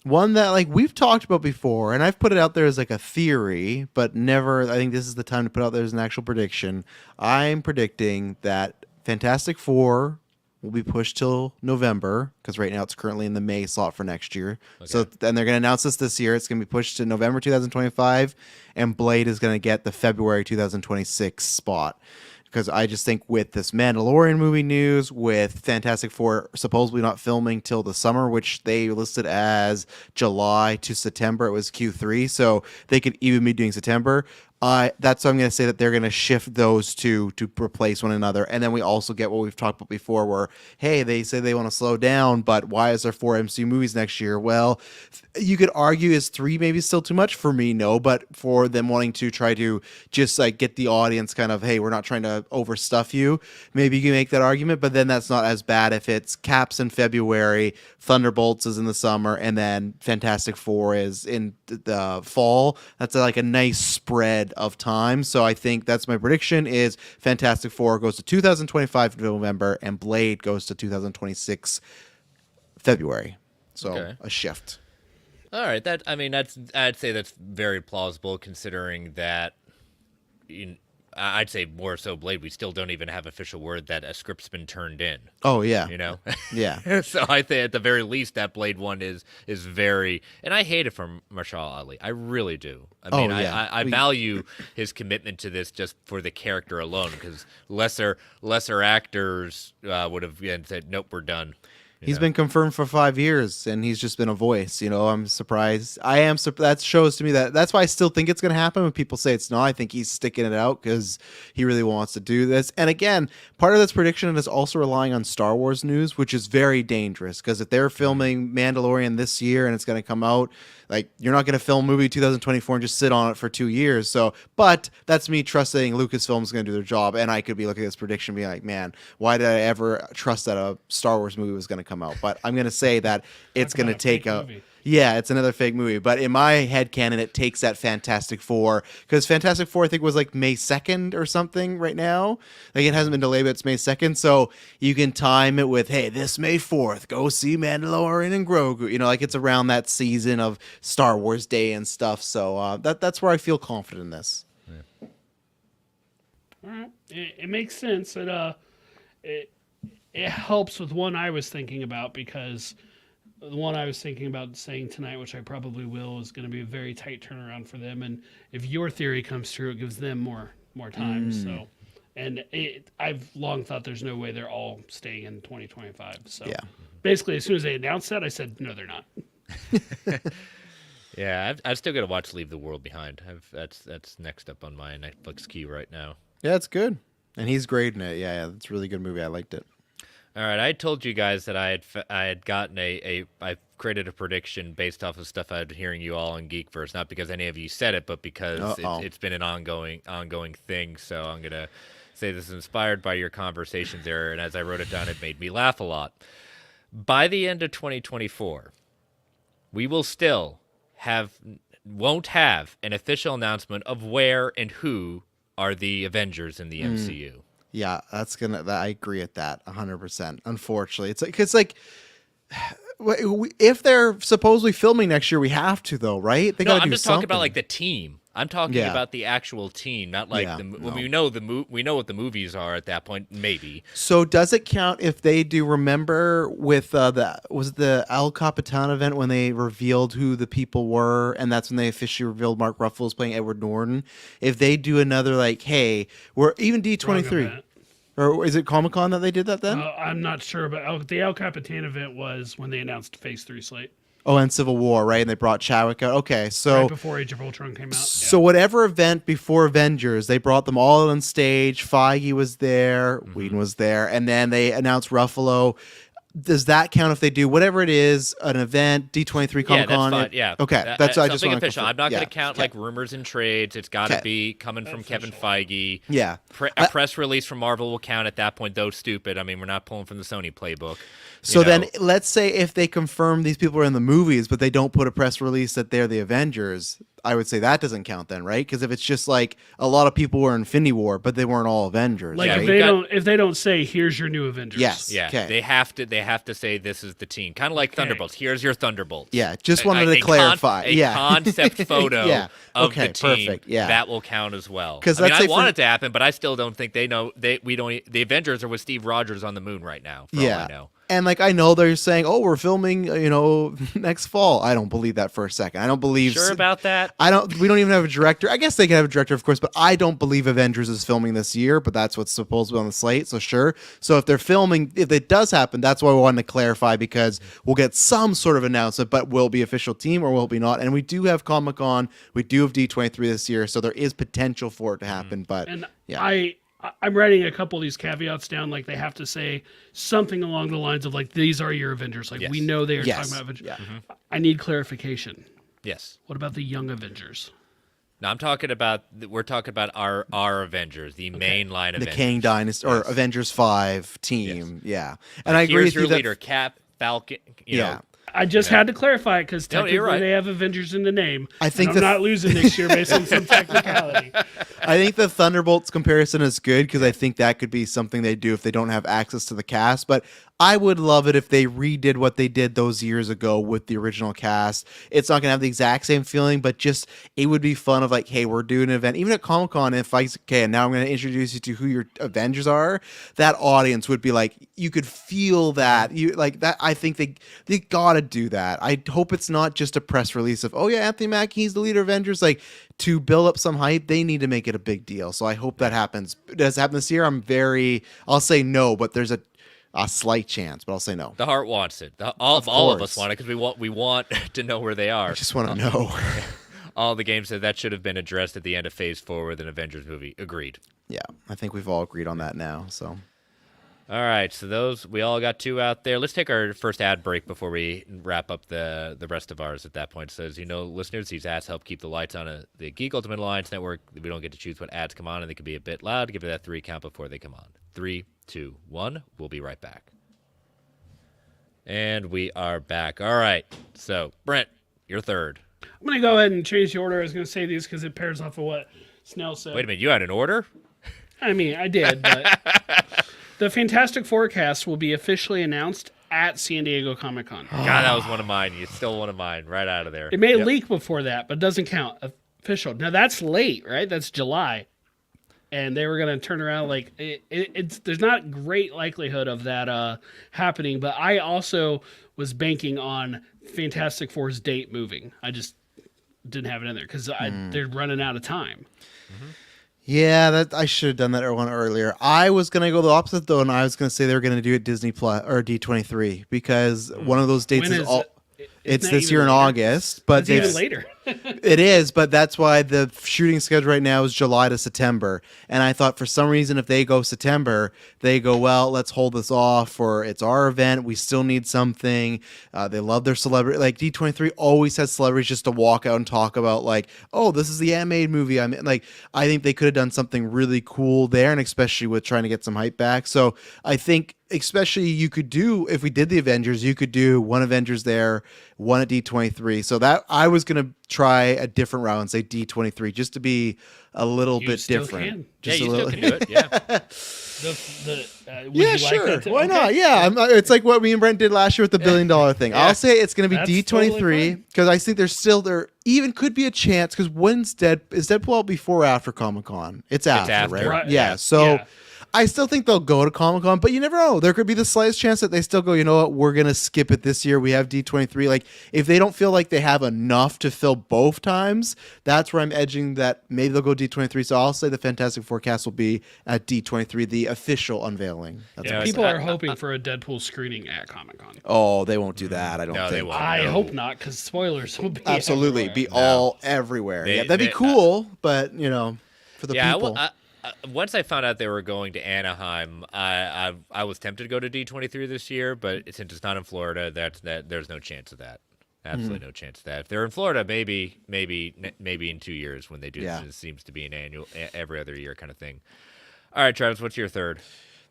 Speaker 4: One that like we've talked about before, and I've put it out there as like a theory, but never. I think this is the time to put out there as an actual prediction. I'm predicting that Fantastic Four will be pushed till November because right now it's currently in the May slot for next year. Okay. So then they're going to announce this year. It's going to be pushed to November 2025, and Blade is going to get the February 2026 spot. Because I just think with this Mandalorian movie news, with Fantastic Four supposedly not filming till the summer, which they listed as July to September, it was Q3, so they could even be doing September. That's why I'm going to say that they're going to shift those two to replace one another. And then we also get what we've talked about before where, hey, they say they want to slow down, but why is there 4 MCU movies next year? Well, you could argue is 3 maybe still too much? For me, no. But for them wanting to try to just like get the audience kind of, hey, we're not trying to overstuff you, maybe you can make that argument. But then that's not as bad if it's Caps in February, Thunderbolts is in the summer, and then Fantastic Four is in the fall. That's like a nice spread of time. So I think that's my prediction is Fantastic Four goes to 2025 November and Blade goes to 2026 February. So a shift.
Speaker 1: All right, I'd say that's very plausible considering that I'd say more so Blade, we still don't even have official word that a script's been turned in.
Speaker 4: Oh, yeah.
Speaker 1: You know?
Speaker 4: Yeah.
Speaker 1: So I think at the very least that Blade one is very, and I hate it from Marshall Ali. I really do. I mean, I value his commitment to this just for the character alone because lesser actors would have said, nope, we're done.
Speaker 4: He's been confirmed for 5 years, and he's just been a voice. You know, I'm surprised. I am. That shows to me that's why I still think it's going to happen. When people say it's not, I think he's sticking it out because he really wants to do this. And again, part of this prediction is also relying on Star Wars news, which is very dangerous because if they're filming Mandalorian this year and it's going to come out, like you're not going to film movie 2024 and just sit on it for 2 years. So, but that's me trusting Lucasfilm's going to do their job, and I could be looking at this prediction and being like, man, why did I ever trust that a Star Wars movie was going to come out? But I'm going to say that it's going to take a movie. Yeah, it's another fake movie. But in my headcanon, it takes that Fantastic Four. Because Fantastic Four, I think, was like May 2nd or something right now. Like, it hasn't been delayed, but it's May 2nd. So you can time it with, hey, this May 4th, go see Mandalorian and Grogu. You know, like, it's around that season of Star Wars Day and stuff. So that's where I feel confident in this.
Speaker 2: Yeah. All right. It makes sense. It helps with one I was thinking about because... The one I was thinking about saying tonight, which I probably will, is going to be a very tight turnaround for them. And if your theory comes true, it gives them more time. So, and I've long thought there's no way they're all staying in 2025. So, basically, as soon as they announced that, I said no, they're not.
Speaker 1: Yeah, I've still got to watch Leave the World Behind. That's next up on my Netflix queue right now.
Speaker 4: Yeah, it's good, and he's great in it. Yeah, it's a really good movie. I liked it.
Speaker 1: All right, I told you guys that I had gotten I created a prediction based off of stuff I've been hearing you all in Geekverse, not because any of you said it, but because it's been an ongoing thing. So I'm gonna say this is inspired by your conversations there, and as I wrote it down, it made me laugh a lot. By the end of 2024, we will still won't have an official announcement of where and who are the Avengers in the MCU.
Speaker 4: Yeah, I agree with that 100%. Unfortunately, it's like if they're supposedly filming next year, we have to though, right?
Speaker 1: I'm just talking about like the team. I'm talking about the actual team, not like we know what the movies are at that point. Maybe.
Speaker 4: So does it count if they do? Remember with was it the El Capitan event when they revealed who the people were, and that's when they officially revealed Mark Ruffalo's playing Edward Norton. If they do another like, hey, we're even D23. Or is it Comic-Con that they did that then?
Speaker 2: I'm not sure, but the El Capitan event was when they announced Phase 3 slate.
Speaker 4: Oh, and Civil War, right? And they brought Chadwick out. Okay, so...
Speaker 2: Right before Age of Ultron came out.
Speaker 4: So whatever event before Avengers, they brought them all on stage. Feige was there. Whedon was there. And then they announced Ruffalo. Does that count if they do whatever it is, an event, D23 Comic Con?
Speaker 1: Yeah, that's fine. Yeah.
Speaker 4: Okay, that's I just
Speaker 1: something
Speaker 4: want to
Speaker 1: official. I'm not going to count like rumors and trades. It's got to be coming from Kevin Feige.
Speaker 4: Yeah.
Speaker 1: A press release from Marvel will count at that point, though stupid. I mean, we're not pulling from the Sony playbook.
Speaker 4: So then let's say if they confirm these people are in the movies, but they don't put a press release that they're the Avengers, I would say that doesn't count then, right? Because if it's just like a lot of people were in Infinity War, but they weren't all Avengers.
Speaker 2: Like
Speaker 1: Yeah,
Speaker 4: right?
Speaker 2: if they don't say here's your new Avengers.
Speaker 4: Yes.
Speaker 1: Yeah,
Speaker 4: Okay.
Speaker 1: they have to say this is the team, kind of like Thunderbolts. Here's your Thunderbolts.
Speaker 4: Yeah, just wanted to clarify.
Speaker 1: A concept photo
Speaker 4: Yeah.
Speaker 1: of
Speaker 4: Okay,
Speaker 1: the team.
Speaker 4: perfect. Yeah.
Speaker 1: That will count as well.
Speaker 4: 'Cause
Speaker 1: I mean,
Speaker 4: let's
Speaker 1: I
Speaker 4: say
Speaker 1: want
Speaker 4: for-
Speaker 1: it to happen, but I still don't think they know. The Avengers are with Steve Rogers on the moon right now. For all I know.
Speaker 4: And like I know they're saying, "Oh, we're filming, next fall." I don't believe that for a second. I don't believe.
Speaker 1: Sure about that?
Speaker 4: We don't even have a director. I guess they can have a director, of course, but I don't believe Avengers is filming this year. But that's what's supposed to be on the slate. So sure. So if they're filming, if it does happen, that's why I wanted to clarify because we'll get some sort of announcement, but will it be official team or will it be not? And we do have Comic-Con. We do have D23 this year, so there is potential for it to happen. But
Speaker 2: And
Speaker 4: yeah.
Speaker 2: I'm writing a couple of these caveats down. Like they have to say something along the lines of like, these are your Avengers. Like
Speaker 1: Yes.
Speaker 2: we know they are
Speaker 4: Yes.
Speaker 2: talking about Avengers.
Speaker 4: Yeah.
Speaker 2: I need clarification.
Speaker 1: Yes.
Speaker 2: What about the young Avengers?
Speaker 1: No, we're talking about our Avengers, the mainline
Speaker 4: the
Speaker 1: Avengers.
Speaker 4: Kang Dynasty or Avengers 5 team. Yeah. And
Speaker 1: Like,
Speaker 4: I agree
Speaker 1: here's
Speaker 4: with
Speaker 1: your
Speaker 4: you that
Speaker 1: leader, Cap, Falcon. You
Speaker 4: Yeah.
Speaker 1: know,
Speaker 2: I just had to clarify it because
Speaker 1: No,
Speaker 2: technically
Speaker 1: you're right.
Speaker 2: they have Avengers in the name.
Speaker 4: I think
Speaker 2: and I'm
Speaker 4: the-
Speaker 2: not losing next year based on some technicality.
Speaker 4: I think the Thunderbolts comparison is good because I think that could be something they do if they don't have access to the cast. But I would love it if they redid what they did those years ago with the original cast. It's not going to have the exact same feeling, but just it would be fun of like, hey, we're doing an event. Even at Comic-Con, if and now I'm going to introduce you to who your Avengers are, that audience would be like, you could feel that. You like that. I think they got to do that. I hope it's not just a press release of, oh yeah, Anthony Mackie, he's the leader of Avengers. Like, to build up some hype, they need to make it a big deal. So I hope that happens. Does it happen this year? I'll say no, but there's a slight chance, but I'll say no.
Speaker 1: the heart wants it. All of us want it because we want to know where they are.
Speaker 4: I just want to know.
Speaker 1: All the games said that should have been addressed at the end of Phase 4 with an Avengers movie. Agreed.
Speaker 4: Yeah, I think we've all agreed on that now. So
Speaker 1: All right, so we all got 2 out there. Let's take our first ad break before we wrap up the rest of ours at that point. So as you know, listeners, these ads help keep the lights on the Geek Ultimate Alliance Network. We don't get to choose what ads come on, and they can be a bit loud. Give it that 3 count before they come on. 3, 2, 1. We'll be right back. And we are back. All right, so Brent, you're third.
Speaker 2: I'm going to go ahead and change the order. I was going to say these because it pairs off of what Snell said.
Speaker 1: Wait a minute, you had an order?
Speaker 2: I mean, I did, but the Fantastic Forecast will be officially announced at San Diego Comic-Con.
Speaker 1: God, that was one of mine. You stole one of mine right out of there.
Speaker 2: It may
Speaker 1: Yep.
Speaker 2: leak before that, but doesn't count. Official. Now, that's late, right? That's July. And they were going to turn around like it's. There's not great likelihood of that happening, but I also was banking on Fantastic Four's date moving. I just didn't have it in there because they're running out of time.
Speaker 4: yeah, that I should have done that one earlier. I was gonna go the opposite though, and I was gonna say they were gonna do it Disney Plus or D23 because one of those dates
Speaker 2: When
Speaker 4: is
Speaker 2: is
Speaker 4: all.
Speaker 2: it?
Speaker 4: It's
Speaker 2: Isn't that
Speaker 4: this
Speaker 2: even
Speaker 4: year in
Speaker 2: later?
Speaker 4: August, but
Speaker 2: It's even
Speaker 4: they've-
Speaker 2: later.
Speaker 4: It is, but that's why the shooting schedule right now is July to September. And I thought for some reason, if they go September, they go, well, let's hold this off, or it's our event. We still need something. They love their celebrity. Like D23 always has celebrities just to walk out and talk about, like, oh, this is the animated movie. I mean, like, I think they could have done something really cool there, and especially with trying to get some hype back. So I think, especially you could do, if we did the Avengers, you could do one Avengers there, one at D23. So that I was going to try a different route and say D23 just to be a little
Speaker 2: You
Speaker 4: bit
Speaker 2: still
Speaker 4: different.
Speaker 2: can.
Speaker 4: Just
Speaker 1: Yeah,
Speaker 4: a
Speaker 1: you
Speaker 4: little.
Speaker 1: still can do it. Yeah.
Speaker 2: Would
Speaker 4: Yeah,
Speaker 2: you
Speaker 4: sure.
Speaker 2: Like that too?
Speaker 4: Why
Speaker 2: Okay.
Speaker 4: not? Yeah, it's like what me and Brent did last year with the $1 billion thing.
Speaker 1: Yeah.
Speaker 4: I'll say it's going to be
Speaker 2: That's
Speaker 4: D23
Speaker 2: totally
Speaker 4: because I think there even could be a chance because is Deadpool out before or after Comic-Con? It's after,
Speaker 1: after.
Speaker 4: right?
Speaker 2: Right.
Speaker 4: Yeah. So
Speaker 2: Yeah.
Speaker 4: I still think they'll go to Comic-Con, but you never know. There could be the slightest chance that they still go, you know what, we're going to skip it this year. We have D23. Like, if they don't feel like they have enough to fill both times, that's where I'm edging that maybe they'll go D23. So I'll say the Fantastic Forecast will be at D23, the official unveiling. That's
Speaker 1: Yeah,
Speaker 4: what I'm
Speaker 2: People
Speaker 4: saying.
Speaker 2: are hoping for a Deadpool screening at Comic-Con.
Speaker 4: Oh, they won't do that. I don't
Speaker 1: No, they
Speaker 4: think.
Speaker 1: won't.
Speaker 2: I
Speaker 1: no.
Speaker 2: hope not, because spoilers will be
Speaker 4: Absolutely.
Speaker 2: everywhere.
Speaker 4: Be all everywhere.
Speaker 1: They-
Speaker 4: yeah, that'd be
Speaker 1: they-
Speaker 4: cool, but, for the
Speaker 1: Yeah,
Speaker 4: people.
Speaker 1: once I found out they were going to Anaheim, I was tempted to go to D23 this year, but since it's not in Florida, there's no chance of that. Absolutely no chance of that. If they're in Florida, maybe in 2 years when they do
Speaker 4: Yeah.
Speaker 1: this. It seems to be an annual, every other year kind of thing. All right, Travis, what's your third?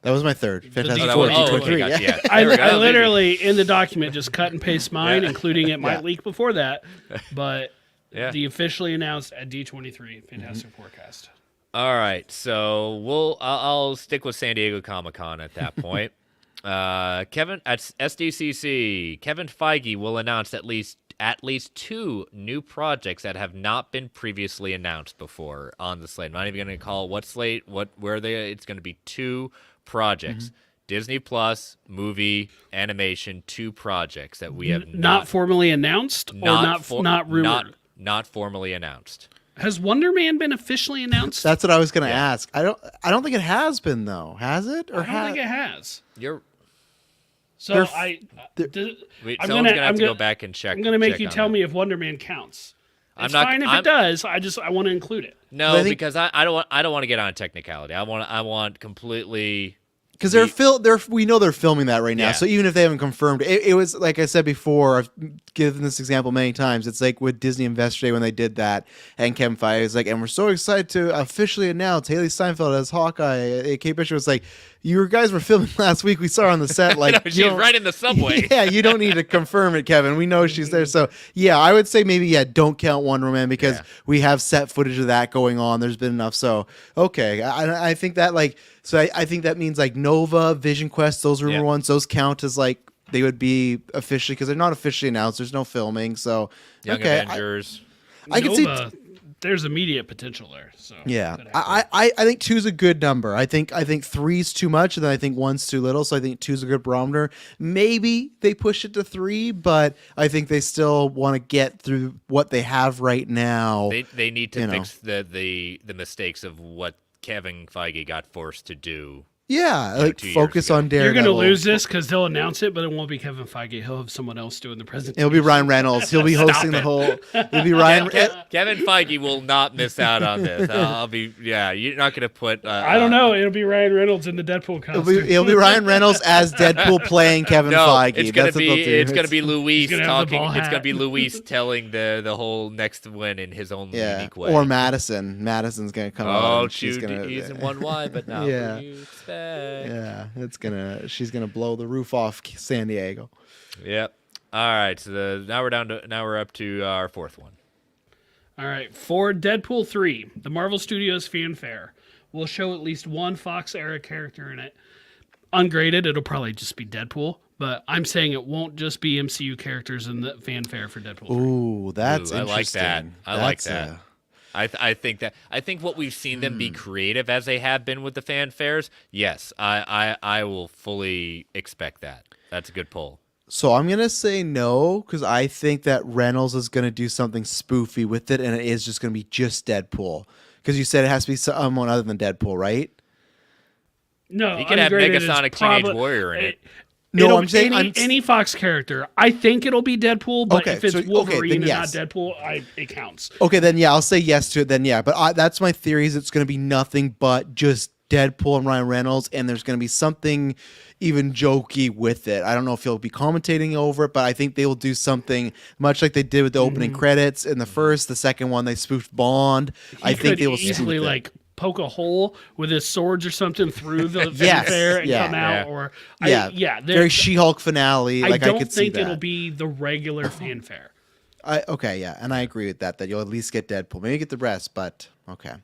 Speaker 4: That was my third. Fantastic
Speaker 2: that
Speaker 4: Four,
Speaker 2: was-
Speaker 4: D23.
Speaker 1: okay,
Speaker 4: yeah.
Speaker 1: gotcha, yeah.
Speaker 2: I,
Speaker 1: There we go.
Speaker 2: I
Speaker 1: That was easy.
Speaker 2: literally, in the document, just cut and paste mine, including it might
Speaker 4: Yeah.
Speaker 2: leak before that. But
Speaker 1: Yeah.
Speaker 2: The officially announced at D23 Fantastic Forecast.
Speaker 1: All right, so I'll stick with San Diego Comic-Con at that point. Kevin at SDCC, Kevin Feige will announce at least 2 new projects that have not been previously announced before on the slate. I'm not even going to call what slate, where they. It's going to be 2 projects. Disney Plus movie animation, 2 projects that we have
Speaker 2: not formally announced or not rumored.
Speaker 1: Not formally announced.
Speaker 2: Has Wonder Man been officially announced?
Speaker 4: That's what I was going to ask. I don't think it has been though. Has it? Or
Speaker 2: I don't think it has.
Speaker 1: Someone's gonna have to go back and check.
Speaker 2: I'm gonna make you tell
Speaker 1: me
Speaker 2: me if Wonder Man counts. It's
Speaker 1: I'm not,
Speaker 2: fine if it does. I want to include it.
Speaker 1: No, because I don't want to get on a technicality. I want completely.
Speaker 4: Because we know they're filming that right now.
Speaker 1: Yeah.
Speaker 4: So even if they haven't confirmed, it was like I said before. I've given this example many times. It's like with Disney Investor Day when they did that, and Kevin Feige was like, "And we're so excited to officially announce Haley Steinfeld as Hawkeye." Kate Bishop was like, "You guys were filming last week. We saw her on the set. Like,
Speaker 1: she's right in the subway."
Speaker 4: Yeah, you don't need to confirm it, Kevin. We know she's there. So yeah, I would say maybe don't count Wonder Man because we have set footage of that going on. There's been enough. So okay, I think that I think that means like Nova, Vision Quest, those rumor ones, those count as like they would be officially because they're not officially announced. There's no filming. So
Speaker 1: Young Avengers.
Speaker 2: I can see there's immediate potential there. So
Speaker 4: yeah, I think 2's a good number. I think 3's too much, and then I think 1's too little. So I think 2's a good barometer. Maybe they push it to 3, but I think they still want to get through what they have right now.
Speaker 1: They need to fix the mistakes of what Kevin Feige got forced to do.
Speaker 4: Yeah, like focus on Daredevil.
Speaker 2: You're going to lose this because they'll announce it, but it won't be Kevin Feige. He'll have someone else doing the presentation.
Speaker 4: It'll be Ryan Reynolds. He'll be hosting the whole. It'll be Ryan.
Speaker 1: Kevin Feige will not miss out on this. You're not going to put.
Speaker 2: I don't know. It'll be Ryan Reynolds in the Deadpool costume.
Speaker 4: It'll be Ryan Reynolds as Deadpool playing Kevin Feige.
Speaker 1: It's going to be Luis talking. It's going to be Luis telling the whole next win in his own unique way.
Speaker 4: Or Madison. Madison's going to come out.
Speaker 1: Oh, shoot! He's in 1Y, but not what you expect.
Speaker 4: Yeah, she's gonna blow the roof off San Diego.
Speaker 1: Yep. All right. So now we're up to our 4th one.
Speaker 2: All right. For Deadpool 3, the Marvel Studios fanfare will show at least one Fox era character in it. Ungraded, it'll probably just be Deadpool, but I'm saying it won't just be MCU characters in the fanfare for Deadpool 3.
Speaker 4: Ooh, that's interesting.
Speaker 1: I like that. I like that. I think what we've seen them be creative as they have been with the fanfares. Yes, I will fully expect that. That's a good pull.
Speaker 4: So I'm gonna say no because I think that Reynolds is gonna do something spoofy with it, and it is just gonna be just Deadpool. Because you said it has to be someone other than Deadpool, right?
Speaker 2: No,
Speaker 1: you can have Megasonic Teenage Warrior in it.
Speaker 4: No, I'm saying
Speaker 2: any Fox character. I think it'll be Deadpool, but if it's Wolverine and not Deadpool, it counts.
Speaker 4: Okay, then I'll say yes to it. Then but that's my theory. Is it's going to be nothing but just Deadpool and Ryan Reynolds, and there's going to be something even jokey with it. I don't know if he'll be commentating over it, but I think they will do something much like they did with the opening credits in the first. The second one, they spoofed Bond. I think they will
Speaker 2: easily poke a hole with his swords or something through the fanfare and come out, or
Speaker 4: very She-Hulk finale.
Speaker 2: I don't think it'll be the regular fanfare.
Speaker 4: And I agree with that you'll at least get Deadpool, maybe get the rest, but okay.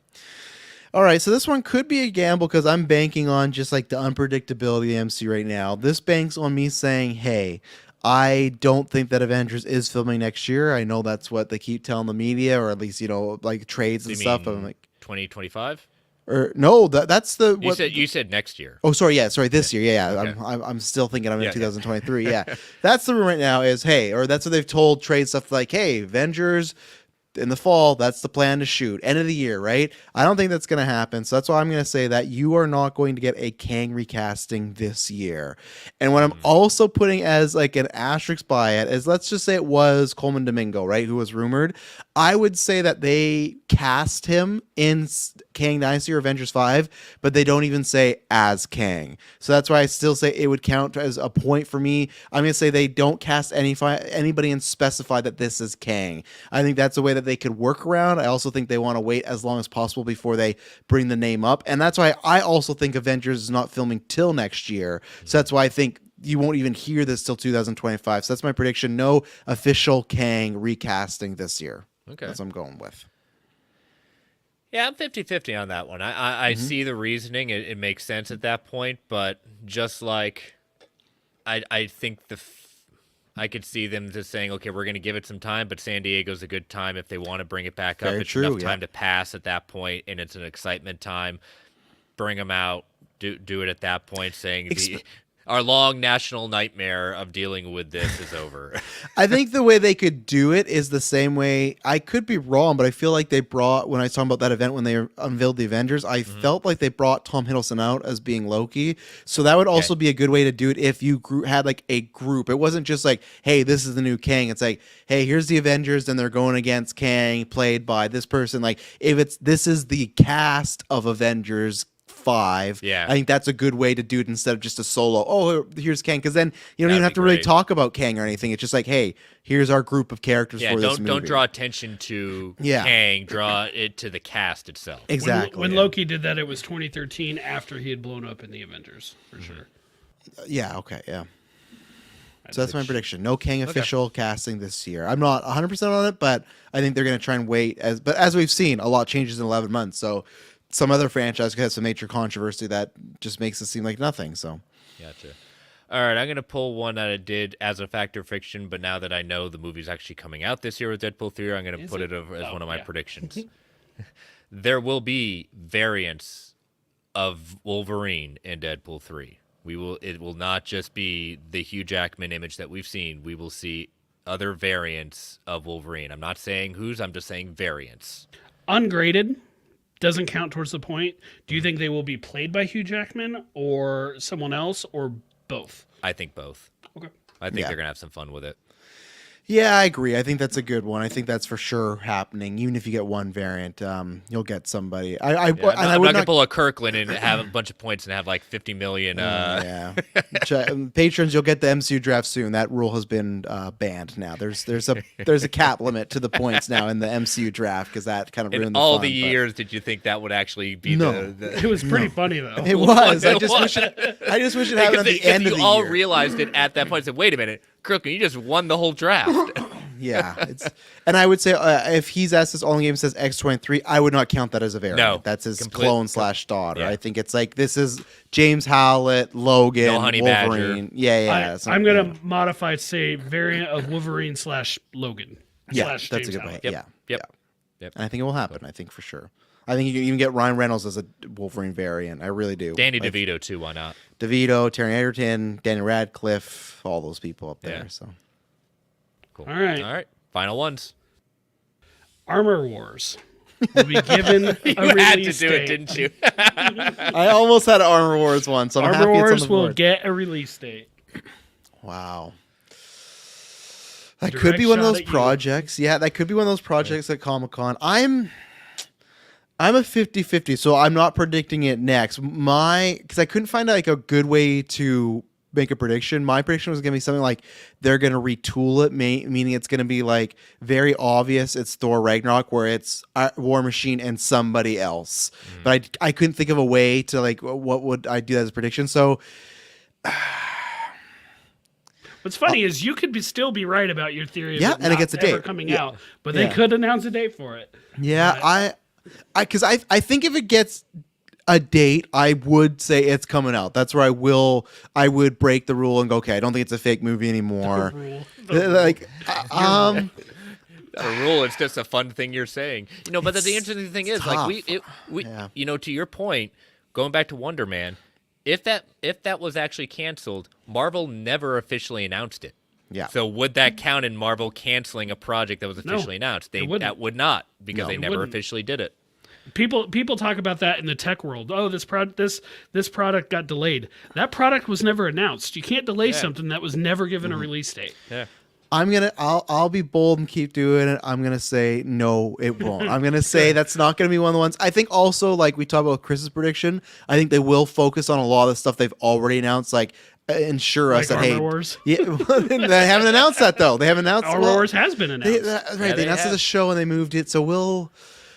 Speaker 4: All right, so this one could be a gamble because I'm banking on just like the unpredictability of the MCU right now. This banks on me saying, hey, I don't think that Avengers is filming next year. I know that's what they keep telling the media, or at least like trades and stuff. But I'm like
Speaker 1: 2025.
Speaker 4: Or no, that's the
Speaker 1: you said next year.
Speaker 4: Oh, sorry, this year. Yeah.
Speaker 1: Okay.
Speaker 4: I'm still thinking I'm in 2023. Yeah, that's the rumor right now. Is or that's what they've told trade stuff like, hey, Avengers in the fall, that's the plan to shoot. End of the year, right? I don't think that's going to happen. So that's why I'm going to say that you are not going to get a Kang recasting this year. And what I'm also putting as like an asterisk by it is, let's just say it was Coleman Domingo, right? Who was rumored. I would say that they cast him in Kang Dynasty or Avengers 5, but they don't even say as Kang. So that's why I still say it would count as a point for me. I'm going to say they don't cast anybody and specify that this is Kang. I think that's a way that they could work around. I also think they want to wait as long as possible before they bring the name up. And that's why I also think Avengers is not filming till next year. So that's why I think you won't even hear this till 2025. So that's my prediction. No official Kang recasting this year.
Speaker 1: Okay.
Speaker 4: That's what I'm going with.
Speaker 1: Yeah, I'm 50-50 on that one. I see the reasoning. It makes sense at that point, but just like I think I could see them just saying, okay, we're going to give it some time, but San Diego's a good time if they want to bring it back up.
Speaker 4: Very
Speaker 1: It's
Speaker 4: true,
Speaker 1: enough
Speaker 4: yeah.
Speaker 1: time to pass at that point, and it's an excitement time. Bring them out, do it at that point, saying our long national nightmare of dealing with this is over.
Speaker 4: I think the way they could do it is the same way. I could be wrong, but I feel like they brought, when I was talking about that event when they unveiled the Avengers, I felt like they brought Tom Hiddleston out as being Loki. So that would also be a good way to do it if you had like a group. It wasn't just like, hey, this is the new Kang. It's like, hey, here's the Avengers, and they're going against Kang, played by this person. Like, if this is the cast of Avengers 5.
Speaker 1: Yeah.
Speaker 4: I think that's a good way to do it instead of just a solo. Oh, here's Kang, because then you don't
Speaker 1: That'd
Speaker 4: even have
Speaker 1: be
Speaker 4: to really
Speaker 1: great.
Speaker 4: talk about Kang or anything. It's just like, hey, here's our group of characters
Speaker 1: Yeah,
Speaker 4: for this movie.
Speaker 1: don't draw attention to Kang. Draw it to the cast itself.
Speaker 4: Exactly.
Speaker 2: When Loki did that, it was 2013 after he had blown up in the Avengers, for sure.
Speaker 4: Yeah. Okay. Yeah. So that's my prediction. No Kang official casting this year. I'm not 100% on it, but I think they're going to try and wait. But as we've seen, a lot changes in 11 months. So some other franchise could have some major controversy that just makes it seem like nothing. So,
Speaker 1: Gotcha. All right, I'm going to pull one that I did as a fact or fiction, but now that I know the movie's actually coming out this year with Deadpool 3, I'm going to put it over as one of my predictions. There will be variants of Wolverine in Deadpool 3. It will not just be the Hugh Jackman image that we've seen. We will see other variants of Wolverine. I'm not saying whose, I'm just saying variants.
Speaker 2: Ungraded doesn't count towards the point. Do you think they will be played by Hugh Jackman or someone else or both?
Speaker 1: I think both.
Speaker 2: Okay.
Speaker 1: I think they're going to have some fun with it.
Speaker 4: yeah, I agree. I think that's a good one. I think that's for sure happening. Even if you get one variant, you'll get somebody. I
Speaker 1: I'm not going to pull a Kirkland and have a bunch of points and have like 50 million.
Speaker 4: Yeah, patrons, you'll get the MCU draft soon. That rule has been banned now. There's a cap limit to the points now in the MCU draft because that kind of ruined
Speaker 1: In
Speaker 4: the
Speaker 1: all
Speaker 4: fun,
Speaker 1: the
Speaker 4: but-
Speaker 1: years, did you think that would actually be
Speaker 4: No.
Speaker 2: It was pretty funny, though.
Speaker 4: It was. I
Speaker 1: It
Speaker 4: just
Speaker 1: was.
Speaker 4: wish it happened at the
Speaker 1: Because
Speaker 4: end
Speaker 1: you
Speaker 4: of the
Speaker 1: all
Speaker 4: year.
Speaker 1: realized it at that point. And said, "Wait a minute, Kirkland, you just won the whole draft."
Speaker 4: Yeah, and I would say if he's asked this only game says X-23, I would not count that as a variant.
Speaker 1: No.
Speaker 4: That's his
Speaker 1: Complete-
Speaker 4: clone / daughter.
Speaker 1: Yeah.
Speaker 4: I think it's like this is James Howlett, Logan,
Speaker 1: No Honey Badger.
Speaker 4: Wolverine. Yeah.
Speaker 2: I'm going to modify it, say variant of Wolverine / Logan.
Speaker 4: Yeah,
Speaker 2: slash
Speaker 4: that's a
Speaker 2: James
Speaker 4: good way.
Speaker 2: Howlett.
Speaker 1: Yep.
Speaker 4: Yeah,
Speaker 1: Yep.
Speaker 4: yeah. And I think it will happen. I think for sure. I think you can even get Ryan Reynolds as a Wolverine variant. I really do.
Speaker 1: Danny
Speaker 4: Like,
Speaker 1: DeVito too. Why not?
Speaker 4: DeVito, Taron Egerton, Daniel Radcliffe, all those people up there.
Speaker 1: Yeah.
Speaker 4: So
Speaker 1: Cool.
Speaker 2: All right.
Speaker 1: All right. Final ones.
Speaker 2: Armor Wars will be given a
Speaker 1: You
Speaker 2: release
Speaker 1: had to do
Speaker 2: date.
Speaker 1: it, didn't you?
Speaker 4: I almost had Armor Wars one, so I'm happy
Speaker 2: Armor
Speaker 4: it's on
Speaker 2: Wars
Speaker 4: the
Speaker 2: will
Speaker 4: board.
Speaker 2: get a release date.
Speaker 4: Wow. That
Speaker 2: Direct
Speaker 4: could be one of
Speaker 2: shot
Speaker 4: those
Speaker 2: at you.
Speaker 4: projects. Yeah, that could be one of those projects at Comic-Con. I'm a 50-50, so I'm not predicting it next. Because I couldn't find like a good way to make a prediction. My prediction was going to be something like they're going to retool it, meaning it's going to be like very obvious it's Thor Ragnarok, where it's War Machine and somebody else. But I couldn't think of a way to like what would I do as a prediction. So
Speaker 2: What's funny is you could still be right about your theory of
Speaker 4: Yeah,
Speaker 2: it
Speaker 4: and it
Speaker 2: not
Speaker 4: gets a
Speaker 2: ever
Speaker 4: date.
Speaker 2: coming
Speaker 4: Yeah.
Speaker 2: out, but they
Speaker 4: Yeah.
Speaker 2: could announce a date for it.
Speaker 4: yeah, because I think if it gets a date, I would say it's coming out. That's where I would break the rule and go, okay, I don't think it's a fake movie anymore. Like,
Speaker 1: The rule, it's just a fun thing you're saying. But the interesting thing is, like,
Speaker 4: Yeah.
Speaker 1: to your point, going back to Wonder Man, if that was actually canceled, Marvel never officially announced it.
Speaker 4: Yeah.
Speaker 1: So would that count in Marvel canceling a project that was officially announced?
Speaker 2: it wouldn't.
Speaker 1: That would not, because they
Speaker 2: it
Speaker 1: never
Speaker 2: wouldn't.
Speaker 1: officially did it.
Speaker 2: People talk about that in the tech world. Oh, this product got delayed. That product was never announced. You can't delay something that was never given a release date.
Speaker 1: Yeah.
Speaker 4: I'll be bold and keep doing it. I'm gonna say no, it won't. I'm gonna say that's not gonna be one of the ones. I think also, like we talked about Chris's prediction, I think they will focus on a lot of the stuff they've already announced, like ensure us
Speaker 2: Like
Speaker 4: that
Speaker 2: Armor Wars?
Speaker 4: yeah, they haven't announced that though. They haven't announced
Speaker 2: Armor Wars has been announced.
Speaker 4: Right,
Speaker 1: they
Speaker 4: they announced it
Speaker 1: have.
Speaker 4: as a show and they moved it, so we'll.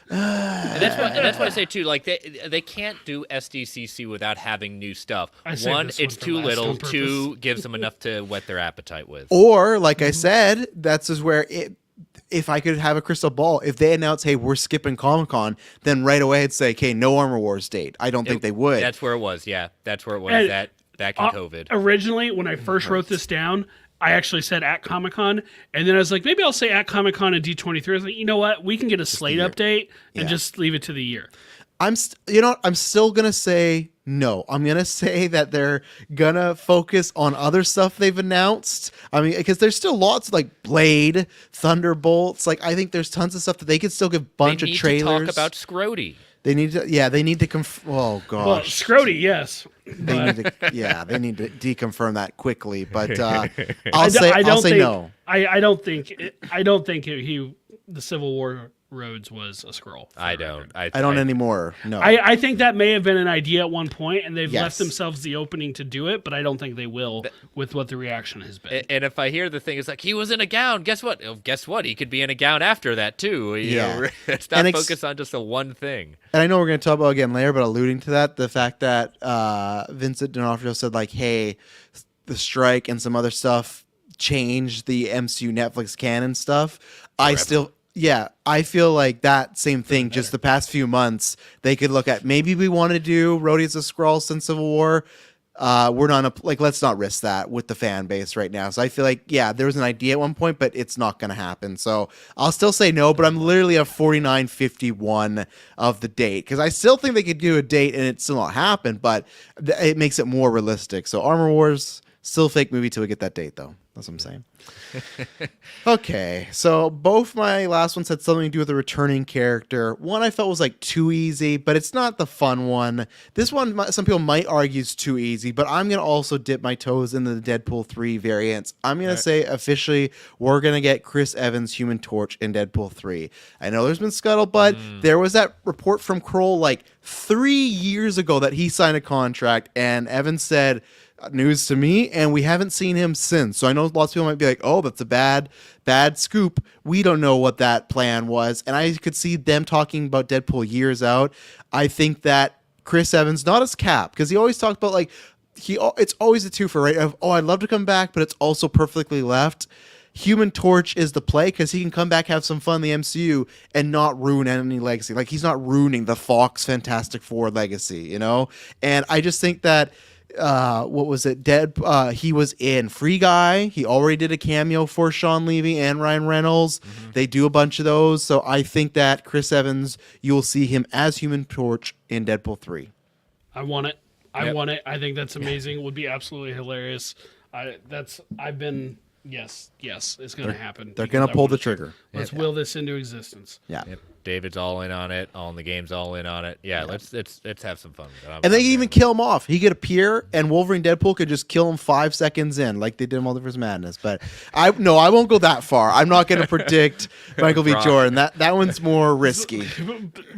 Speaker 1: And that's why I say too, like they can't do SDCC without having new stuff.
Speaker 2: I saved
Speaker 1: One,
Speaker 2: this one
Speaker 1: it's
Speaker 2: for
Speaker 1: too
Speaker 2: last
Speaker 1: little.
Speaker 2: on purpose.
Speaker 1: Two, gives them enough to whet their appetite with.
Speaker 4: Or, like I said, that's just where if I could have a crystal ball, if they announce, hey, we're skipping Comic-Con, then right away I'd say, okay, no Armor Wars date. I don't think they would.
Speaker 1: That's where it was. Yeah, that's where it was.
Speaker 2: And,
Speaker 1: back in COVID.
Speaker 2: Originally, when I first wrote this down, I actually said at Comic-Con, and then I was like, maybe I'll say at Comic-Con and D23. I was like, you know what? We can get a slate update and just leave it to the year.
Speaker 4: I'm still gonna say no. I'm gonna say that they're gonna focus on other stuff they've announced. I mean, because there's still lots like Blade, Thunderbolts. Like I think there's tons of stuff that they could still give a bunch of trailers.
Speaker 1: To talk about Scrody.
Speaker 4: They need to. Yeah, they need to. Oh gosh.
Speaker 2: Well, Scrody, yes.
Speaker 4: They need to. Yeah, they need to deconfirm that quickly. But I'll say no.
Speaker 2: I don't think the Civil War Rhodes was a scroll.
Speaker 1: I don't. I
Speaker 4: don't anymore. No.
Speaker 2: I think that may have been an idea at one point, and they've left themselves the opening to do it, but I don't think they will with what the reaction has been.
Speaker 1: And if I hear the thing is like, he was in a gown, guess what? Oh, guess what? He could be in a gown after that, too. You know, it's not focused on just a one thing.
Speaker 4: And I know we're going to talk about it again later, but alluding to that, the fact that Vincent D'Onofrio said, like, hey, the strike and some other stuff changed the MCU Netflix canon stuff. Forever. I feel like that same thing, just the past few months, they could look at, maybe we want to do Rhodey as a Skrull since Civil War. We're not, let's not risk that with the fan base right now. So I feel like, there was an idea at one point, but it's not going to happen. So I'll still say no, but I'm literally at 49-51 of the date. Because I still think they could do a date and it still not happen, but it makes it more realistic. So Armor Wars, still fake movie till we get that date, though. That's what I'm saying. Okay, so both my last ones had something to do with a returning character. One I felt was like too easy, but it's not the fun one. This one, some people might argue is too easy, but I'm going to also dip my toes into the Deadpool 3 variants. I'm going to say officially we're going to get Chris Evans' Human Torch in Deadpool 3. I know there's been scuttlebutt. There was that report from Kroll like 3 years ago that he signed a contract, and Evans said, news to me, and we haven't seen him since. So I know lots of people might be like, oh, that's a bad scoop. We don't know what that plan was. And I could see them talking about Deadpool years out. I think that Chris Evans, not as Cap, because he always talked about like, it's always a twofer, right? Of, I'd love to come back, but it's also perfectly left. Human Torch is the play because he can come back, have some fun in the MCU, and not ruin any legacy. Like, he's not ruining the Fox Fantastic Four legacy, you know? And I just think that what was it? He was in Free Guy. He already did a cameo for Sean Levy and Ryan Reynolds. They do a bunch of those. So I think that Chris Evans, you'll see him as Human Torch in Deadpool 3.
Speaker 2: I want it. I want it. I think that's amazing. It would be absolutely hilarious. Yes, it's going to happen.
Speaker 4: They're going to pull the trigger.
Speaker 2: Let's will this into existence.
Speaker 4: Yeah.
Speaker 1: Yep. David's all in on it. All in the game's all in on it. Yeah. Let's have some fun.
Speaker 4: And they even kill him off. He could appear, and Wolverine Deadpool could just kill him 5 seconds in, like they did in Multiverse Madness. But I won't go that far. I'm not going to predict Michael B. Jordan. That one's more risky.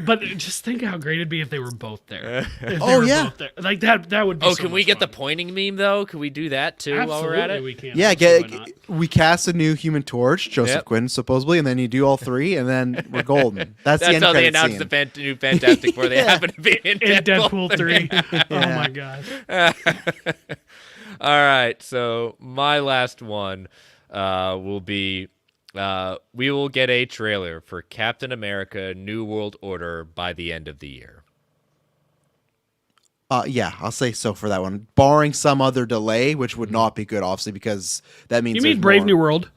Speaker 2: But just think how great it'd be if they were both there.
Speaker 4: Both
Speaker 2: there. Like that would be.
Speaker 1: Oh, can we get the pointing meme though? Can we do that too?
Speaker 2: Absolutely,
Speaker 1: while we're at it?
Speaker 2: We can.
Speaker 4: Yeah, we cast a new Human Torch, Joseph Quinn supposedly, and then you do all 3, and then we're golden. That's the end
Speaker 1: how they
Speaker 4: credit
Speaker 1: announced
Speaker 4: scene.
Speaker 1: the new Fantastic Four. They happen to be in
Speaker 2: Deadpool 3. Oh my god.
Speaker 1: All right, so my last one will be we will get a trailer for Captain America: New World Order by the end of the year.
Speaker 4: I'll say so for that one, barring some other delay, which would not be good, obviously, because that means
Speaker 2: you mean Brave New World.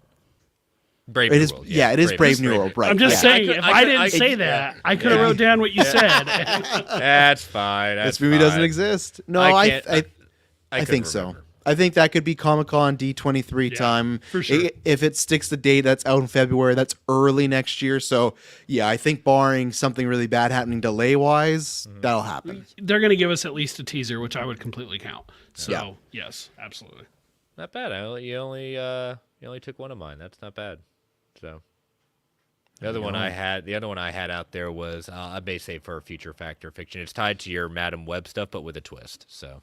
Speaker 1: Brave New World.
Speaker 4: Yeah, it is Brave New World, right.
Speaker 2: I'm just saying, if I didn't say that, I could have wrote down what you said.
Speaker 1: That's fine.
Speaker 4: This movie doesn't exist. No, I think so. I think that could be Comic-Con D23 time.
Speaker 2: For sure.
Speaker 4: If it sticks the date, that's out in February. That's early next year. So, I think barring something really bad happening delay-wise, that'll happen.
Speaker 2: They're going to give us at least a teaser, which I would completely count. So, yes, absolutely.
Speaker 1: Not bad. You only took one of mine. That's not bad. So the other one I had out there was I may say for a future Factor Fiction. It's tied to your Madam Web stuff, but with a twist. So.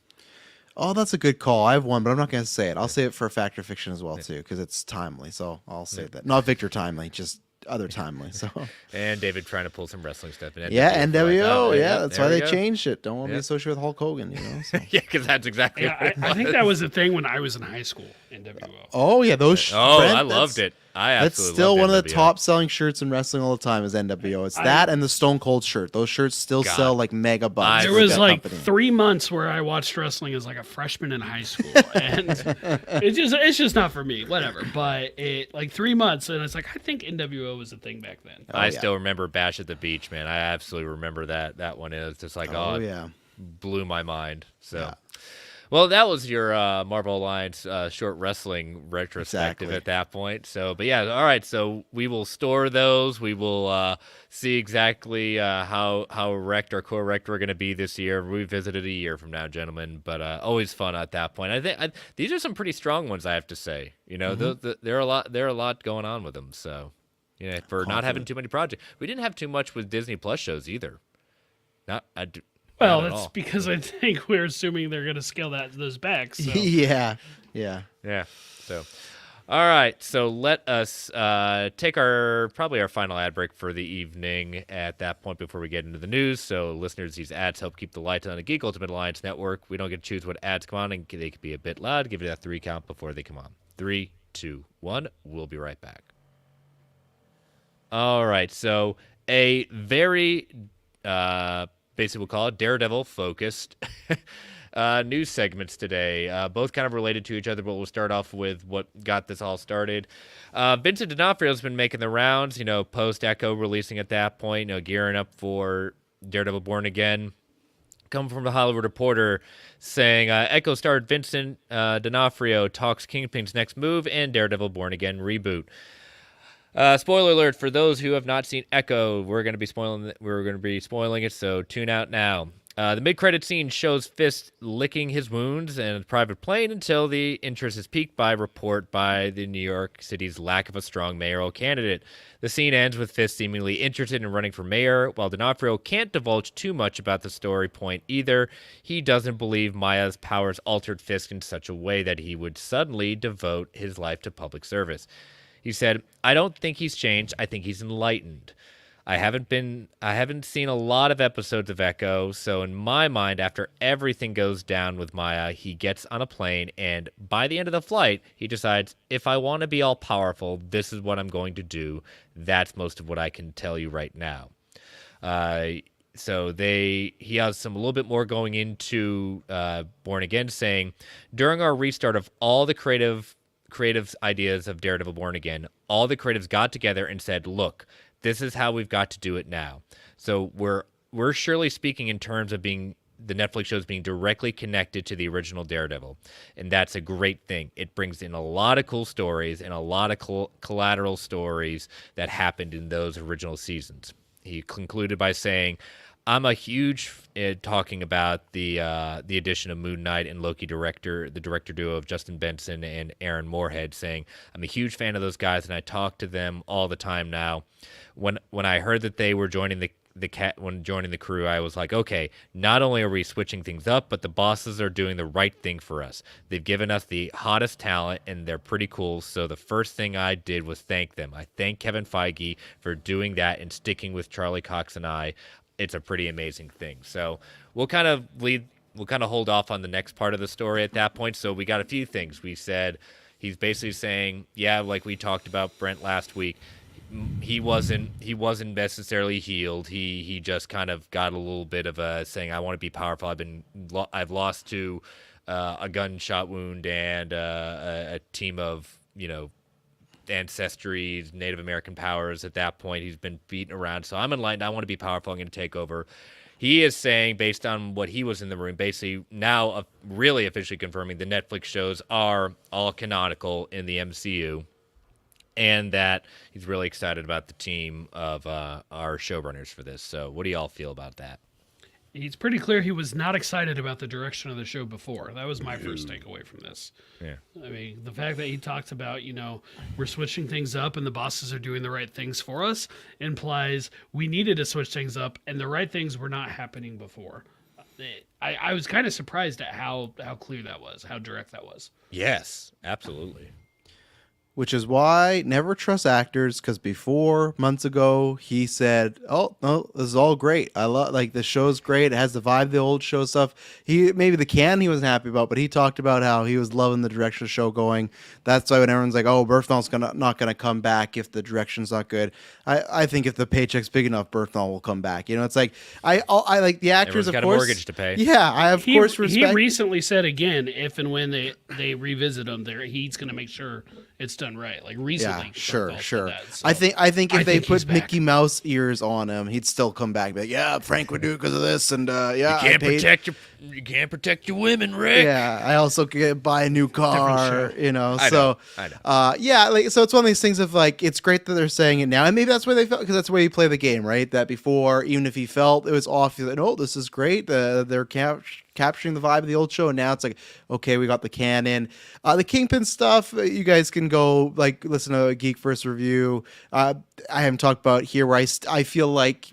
Speaker 4: Oh, that's a good call. I have one, but I'm not going to say it. I'll say it for Factor Fiction as well, too, because it's timely. So I'll say that. Not Victor Timely, just other timely. So.
Speaker 1: And David trying to pull some wrestling stuff in.
Speaker 4: NWO. That's why they changed it. Don't want to be associated with Hulk Hogan, you know? So.
Speaker 1: Yeah, because that's exactly what it was.
Speaker 2: I think that was the thing when I was in high school. NWO.
Speaker 4: Oh yeah, those.
Speaker 1: Oh,
Speaker 4: Brent,
Speaker 1: I loved it. I
Speaker 4: That's
Speaker 1: absolutely
Speaker 4: still
Speaker 1: loved
Speaker 4: one of the
Speaker 1: NWO.
Speaker 4: top selling shirts in wrestling all the time is NWO. It's that and the Stone Cold shirt. Those shirts still
Speaker 1: God.
Speaker 4: sell like mega bucks.
Speaker 2: There
Speaker 4: for
Speaker 2: was
Speaker 4: that
Speaker 2: like
Speaker 4: company.
Speaker 2: 3 months where I watched wrestling as like a freshman in high school, and it's just not for me. Whatever, but it like 3 months, and it's like I think NWO was a thing back then.
Speaker 1: I
Speaker 4: yeah.
Speaker 1: still remember Bash at the Beach, man. I absolutely remember that one. It was just like,
Speaker 4: Oh
Speaker 1: it
Speaker 4: yeah.
Speaker 1: blew my mind. So,
Speaker 4: Yeah.
Speaker 1: well, that was your Marvel Alliance short wrestling retrospective
Speaker 4: Exactly.
Speaker 1: at that point. So, but yeah, all right. So we will store those. We will see exactly how erect or co-erect we're going to be this year. We visited a year from now, gentlemen. But always fun at that point. I think these are some pretty strong ones, I have to say. You know, there are a lot going on with them. So, you know, for not having too many projects, we didn't have too much with Disney Plus shows either.
Speaker 2: Well,
Speaker 1: Not at
Speaker 2: that's
Speaker 1: all.
Speaker 2: because I think we're assuming they're going to scale those back. So.
Speaker 4: Yeah. Yeah.
Speaker 1: Yeah. So, all right. So let us take our final ad break for the evening at that point before we get into the news. So listeners, these ads help keep the lights on the Geek Ultimate Alliance Network. We don't get to choose what ads come on, and they can be a bit loud. Give it a 3 count before they come on. 3, 2, 1. We'll be right back. All right. So a very basically we'll call it Daredevil focused news segments today, both kind of related to each other, but we'll start off with what got this all started. Vincent D'Onofrio has been making the rounds, you know, post Echo releasing at that point, you know, gearing up for Daredevil Born Again. Come from the Hollywood Reporter saying Echo star Vincent D'Onofrio talks Kingpin's next move and Daredevil Born Again reboot. Spoiler alert for those who have not seen Echo. We're going to be spoiling it, so tune out now. The mid-credit scene shows Fist licking his wounds in a private plane until the interest is piqued by report by the New York City's lack of a strong mayoral candidate. The scene ends with Fist seemingly interested in running for mayor, while D'Onofrio can't divulge too much about the story point either. He doesn't believe Maya's powers altered Fist in such a way that he would suddenly devote his life to public service. He said, "I don't think he's changed. I think he's enlightened. I haven't seen a lot of episodes of Echo, so in my mind, after everything goes down with Maya, he gets on a plane, and by the end of the flight, he decides, if I want to be all powerful, this is what I'm going to do. That's most of what I can tell you right now." So he has a little bit more going into Born Again, saying, "During our restart of all the creative ideas of Daredevil Born Again, all the creatives got together and said, look, this is how we've got to do it now." So we're surely speaking in terms of being the Netflix shows being directly connected to the original Daredevil, and that's a great thing. It brings in a lot of cool stories and a lot of collateral stories that happened in those original seasons. He concluded by saying, "I'm a huge talking about the addition of Moon Knight and Loki the director duo of Justin Benson and Aaron Moorhead, saying I'm a huge fan of those guys and I talk to them all the time now. When I heard that they were joining the crew, I was like, okay, not only are we switching things up, but the bosses are doing the right thing for us. They've given us the hottest talent and they're pretty cool. So the first thing I did was thank them. I thank Kevin Feige for doing that and sticking with Charlie Cox and I. It's a pretty amazing thing." So we'll kind of hold off on the next part of the story at that point. So we got a few things. We said he's basically saying, yeah, like we talked about Brent last week, he wasn't necessarily healed. He just kind of got a little bit of a saying, I want to be powerful. I've lost to a gunshot wound and a team of, you know, ancestry, Native American powers. At that point, he's been beaten around. So I'm enlightened. I want to be powerful. I'm going to take over. He is saying, based on what he was in the room, basically now really officially confirming the Netflix shows are all canonical in the MCU, and that he's really excited about the team of our showrunners for this. So what do y'all feel about that?
Speaker 2: It's pretty clear he was not excited about the direction of the show before. That was my first takeaway from this.
Speaker 1: Yeah.
Speaker 2: I mean, the fact that he talks about, you know, we're switching things up and the bosses are doing the right things for us implies we needed to switch things up and the right things were not happening before. I was kind of surprised at how clear that was, how direct that was.
Speaker 1: Yes, absolutely.
Speaker 4: which is why never trust actors, because before months ago he said, oh no, this is all great, I love, like, the show's great, it has the vibe of the old show stuff. He maybe the can he wasn't happy about, but he talked about how he was loving the direction of the show going. That's why when everyone's like, oh, Berthnall's not gonna come back if the direction's not good, I think if the paycheck's big enough, Berthnall will come back. You know, it's like I like the actors.
Speaker 1: Everyone's got
Speaker 4: of course,
Speaker 1: a mortgage to pay.
Speaker 4: Yeah, I of course respect.
Speaker 2: He recently said again, if and when they revisit him, he's going to make sure it's done right. Like recently,
Speaker 4: yeah, sure.
Speaker 2: That, so.
Speaker 4: I think if they put
Speaker 2: he's back.
Speaker 4: Mickey Mouse ears on him, he'd still come back. But yeah, Frank would do it because of this, and yeah,
Speaker 1: You can't protect your women, Rick.
Speaker 4: Yeah, I also could buy a new car, you know.
Speaker 1: I
Speaker 4: So,
Speaker 1: know.
Speaker 4: yeah, like, so it's one of these things of like, it's great that they're saying it now, and maybe that's where they felt, because that's the way you play the game, right? That before, even if he felt it was off, he's like, oh, this is great. They're capturing the vibe of the old show, and now it's like, okay, we got the canon. The Kingpin stuff, you guys can go like listen to a Geek First review. I haven't talked about here where I feel like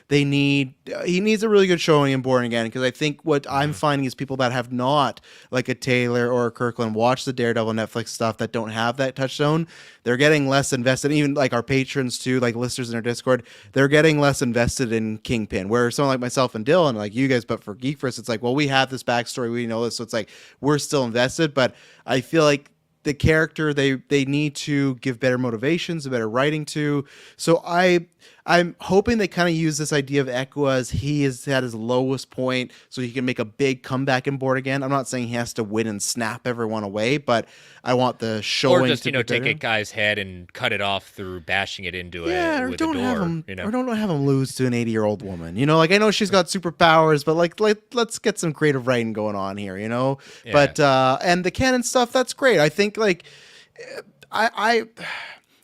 Speaker 4: he needs a really good showing in Born Again, because I think what I'm finding is people that have not, like a Taylor or a Kirkland, watched the Daredevil Netflix stuff that don't have that touchstone, they're getting less invested. Even like our patrons too, like listeners in our Discord, they're getting less invested in Kingpin, where someone like myself and Dylan, like you guys, but for Geek First, it's like, well, we have this backstory, we know this, so it's like we're still invested. But I feel like the character, they need to give better motivations, a better writing to. So I'm hoping they kind of use this idea of Echo as he is at his lowest point, so he can make a big comeback in Born Again. I'm not saying he has to win and snap everyone away, but I want the showing
Speaker 1: or just
Speaker 4: to be
Speaker 1: take
Speaker 4: better.
Speaker 1: a guy's head and cut it off through bashing it into
Speaker 4: or
Speaker 1: with
Speaker 4: don't
Speaker 1: a door.
Speaker 4: have him,
Speaker 1: You know?
Speaker 4: or don't have him lose to an 80-year-old woman. You know, like, I know she's got superpowers, but like let's get some creative writing going on here. You know,
Speaker 1: Yeah.
Speaker 4: but and the canon stuff, that's great. I think like I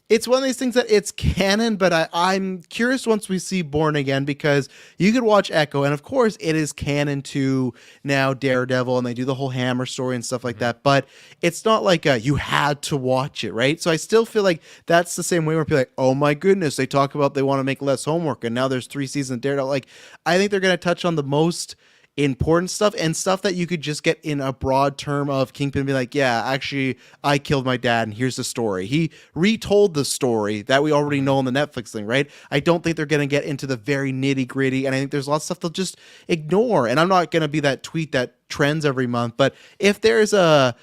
Speaker 4: it's one of these things that it's canon, but I'm curious once we see Born Again, because you could watch Echo, and of course it is canon to now Daredevil, and they do the whole Hammer story and stuff like that, but it's not like you had to watch it, right? So I still feel like that's the same way where people are like, oh my goodness, they talk about they want to make less homework, and now there's 3 seasons of Daredevil. Like, I think they're going to touch on the most important stuff, and stuff that you could just get in a broad term of Kingpin and be like, yeah, actually I killed my dad and here's the story. He retold the story that we already know in the Netflix thing, right? I don't think they're going to get into the very nitty gritty, and I think there's a lot of stuff they'll just ignore. And I'm not going to be that tweet that trends every month, but if there's a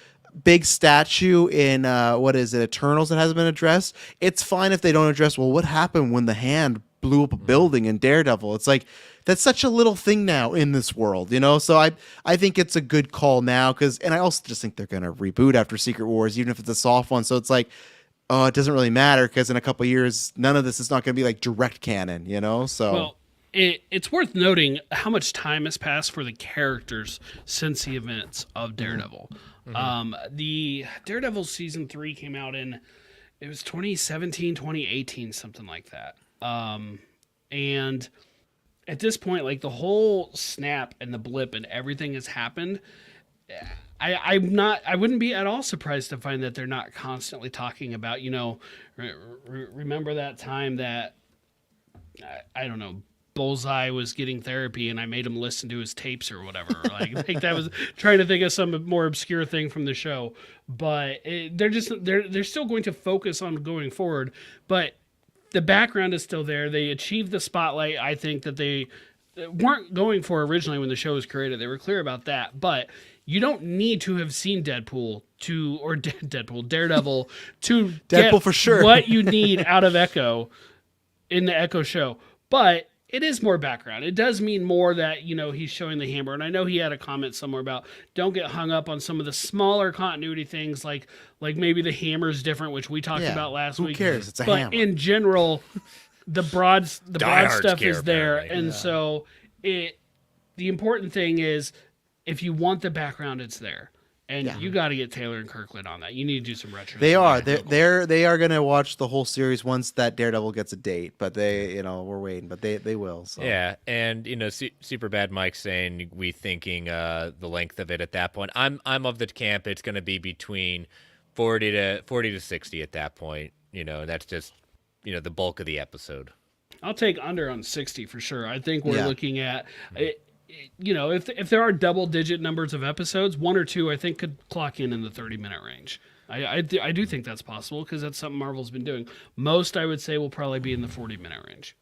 Speaker 4: big statue in what is it, Eternals, that hasn't been addressed, it's fine if they don't address, well, what happened when the hand blew up a building in Daredevil? It's like, that's such a little thing now in this world, you know? So I think it's a good call now, and I also just think they're going to reboot after Secret Wars, even if it's a soft one. So it's like, oh, it doesn't really matter, because in a couple of years, none of this is not going to be like direct canon, you know? So,
Speaker 2: well, it's worth noting how much time has passed for the characters since the events of Daredevil. The Daredevil season 3 came out it was 2017, 2018, something like that. And at this point, like, the whole snap and the blip and everything has happened. I wouldn't be at all surprised to find that they're not constantly talking about, you know, remember that time that, I don't know, Bullseye was getting therapy and I made him listen to his tapes or whatever. Like that was trying to think of some more obscure thing from the show, but they're still going to focus on going forward, but the background is still there. They achieved the spotlight, I think, that they weren't going for originally when the show was created. They were clear about that, but you don't need to have seen Daredevil to
Speaker 4: Deadpool
Speaker 2: get
Speaker 4: for sure.
Speaker 2: what you need out of Echo in the Echo show. But it is more background. It does mean more that, you know, he's showing the hammer. And I know he had a comment somewhere about don't get hung up on some of the smaller continuity things, like maybe the hammer's different, which we talked about last week.
Speaker 4: Who cares? It's a
Speaker 2: but
Speaker 4: hammer.
Speaker 2: in general, the broad stuff
Speaker 1: care,
Speaker 2: is there.
Speaker 1: apparently.
Speaker 2: And so the important thing is, if you want the background, it's there. And you got to get Taylor and Kirkland on that. You need to do some retro.
Speaker 4: They are. They are going to watch the whole series once that Daredevil gets a date. But we're waiting. But they will. So.
Speaker 1: Yeah, and Super Bad Mike saying we thinking the length of it at that point. I'm of the camp it's going to be between 40 to 60 at that point. You know, that's just the bulk of the episode.
Speaker 2: I'll take under on 60 for sure. I think we're looking at it. You know, if there are double-digit numbers of episodes, 1 or 2, I think, could clock in the 30-minute range. I do think that's possible because that's something Marvel's been doing. Most, I would say, will probably be in the 40-minute range.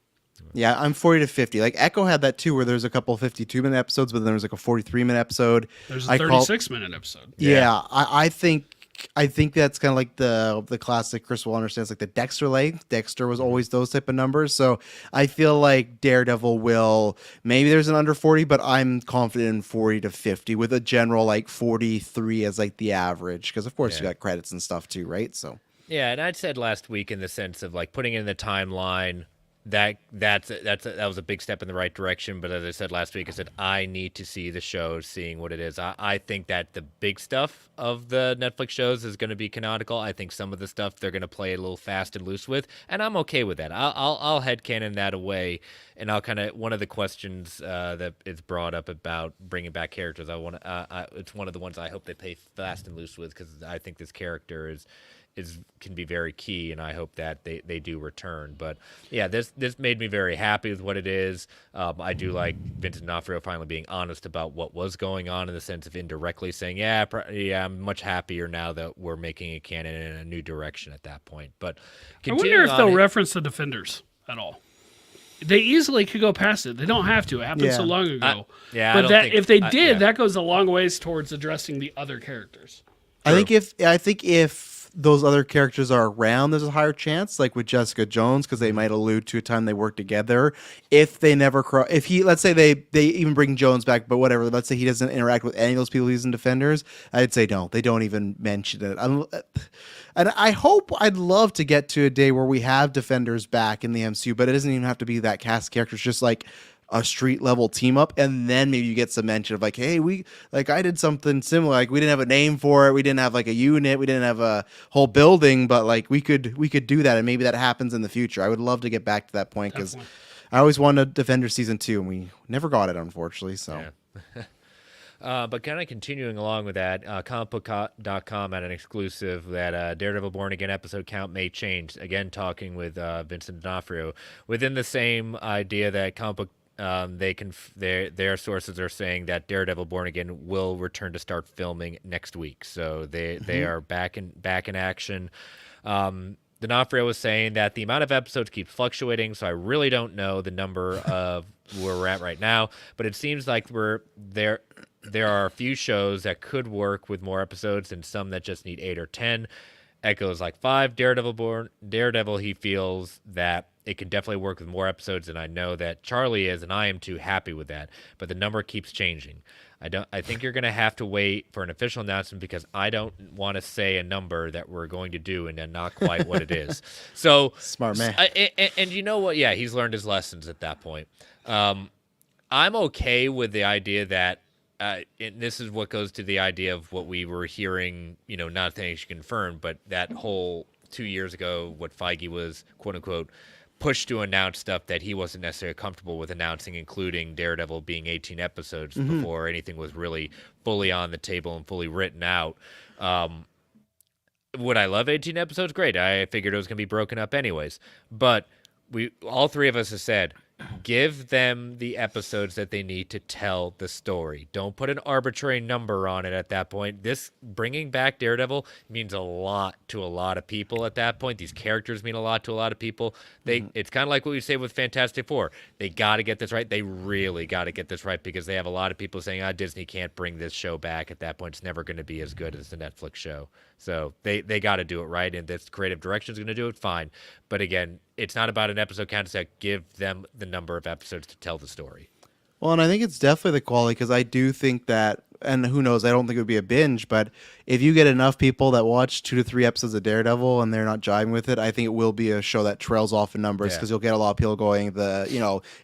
Speaker 4: Yeah, I'm 40 to 50. Like Echo had that too, where there's a couple of 52-minute episodes, but then there's like a 43-minute episode.
Speaker 2: There's a 36-minute episode.
Speaker 4: Yeah, I think that's kind of like the classic Chris will understands, like the Dexter length. Dexter was always those type of numbers. So I feel like Daredevil will, maybe there's an under 40, but I'm confident in 40 to 50 with a general like 43 as like the average. Because of course you got credits and stuff too, right? So
Speaker 1: yeah, and I'd said last week in the sense of like putting it in the timeline. That was a big step in the right direction. But as I said last week, I said I need to see the show, seeing what it is. I think that the big stuff of the Netflix shows is going to be canonical. I think some of the stuff they're going to play a little fast and loose with, and I'm okay with that. I'll headcanon that away, and I'll kind of one of the questions that is brought up about bringing back characters. It's one of the ones I hope they play fast and loose with because I think this character can be very key, and I hope that they do return. But yeah, this made me very happy with what it is. I do like Vincent D'Onofrio finally being honest about what was going on in the sense of indirectly saying, yeah, I'm much happier now that we're making a canon in a new direction at that point. But
Speaker 2: I wonder if they'll reference the Defenders at all. They easily could go past it. They don't have to. It happened so long ago. If they did, that goes a long ways towards addressing the other characters.
Speaker 4: True. I think if those other characters are around, there's a higher chance, like with Jessica Jones, because they might allude to a time they worked together. If they never let's say they even bring Jones back, but whatever, let's say he doesn't interact with any of those people he's in Defenders, I'd say no, they don't even mention it. And I'd love to get to a day where we have Defenders back in the MCU, but it doesn't even have to be that cast of characters, just like a street level team up, and then maybe you get some mention of like, hey, I did something similar, like we didn't have a name for it, we didn't have like a unit, we didn't have a whole building, but like we could do that, and maybe that happens in the future. I would love to get back to that point because I always wanted Defender season 2, and we never got it, unfortunately. So
Speaker 1: but kind of continuing along with that, comicbook.com had an exclusive that Daredevil Born Again episode count may change. Again, talking with Vincent D'Onofrio within the same idea that comic book. Their sources are saying that Daredevil Born Again will return to start filming next week, so they are back in action. D'Onofrio was saying that the amount of episodes keeps fluctuating, so I really don't know the number of where we're at right now, but it seems like we're there. There are a few shows that could work with more episodes, and some that just need 8 or 10. Echo's like 5. Daredevil, he feels that it can definitely work with more episodes, and I know that Charlie is, and I am too happy with that. But the number keeps changing. I think you're going to have to wait for an official announcement because I don't want to say a number that we're going to do and then not quite what it is. So
Speaker 4: smart man.
Speaker 1: And you know what? Yeah, he's learned his lessons at that point. I'm okay with the idea that. And this is what goes to the idea of what we were hearing, not things confirmed, but that whole 2 years ago, what Feige was, quote unquote, pushed to announce stuff that he wasn't necessarily comfortable with announcing, including Daredevil being 18 episodes before anything was really fully on the table and fully written out. Would I love 18 episodes? Great. I figured it was going to be broken up anyways. But all three of us have said, give them the episodes that they need to tell the story. Don't put an arbitrary number on it at that point. This bringing back Daredevil means a lot to a lot of people at that point. These characters mean a lot to a lot of people. It's kind of like what we say with Fantastic Four. They got to get this right. They really got to get this right because they have a lot of people saying, Disney can't bring this show back. At that point, it's never going to be as good as the Netflix show. So they got to do it right, and this creative direction is going to do it fine. But again, it's not about an episode count. It's like give them the number of episodes to tell the story.
Speaker 4: Well, and I think it's definitely the quality because I do think that, and who knows, I don't think it would be a binge, but if you get enough people that watch 2 to 3 episodes of Daredevil and they're not jiving with it, I think it will be a show that trails off in numbers because you'll get a lot of people going,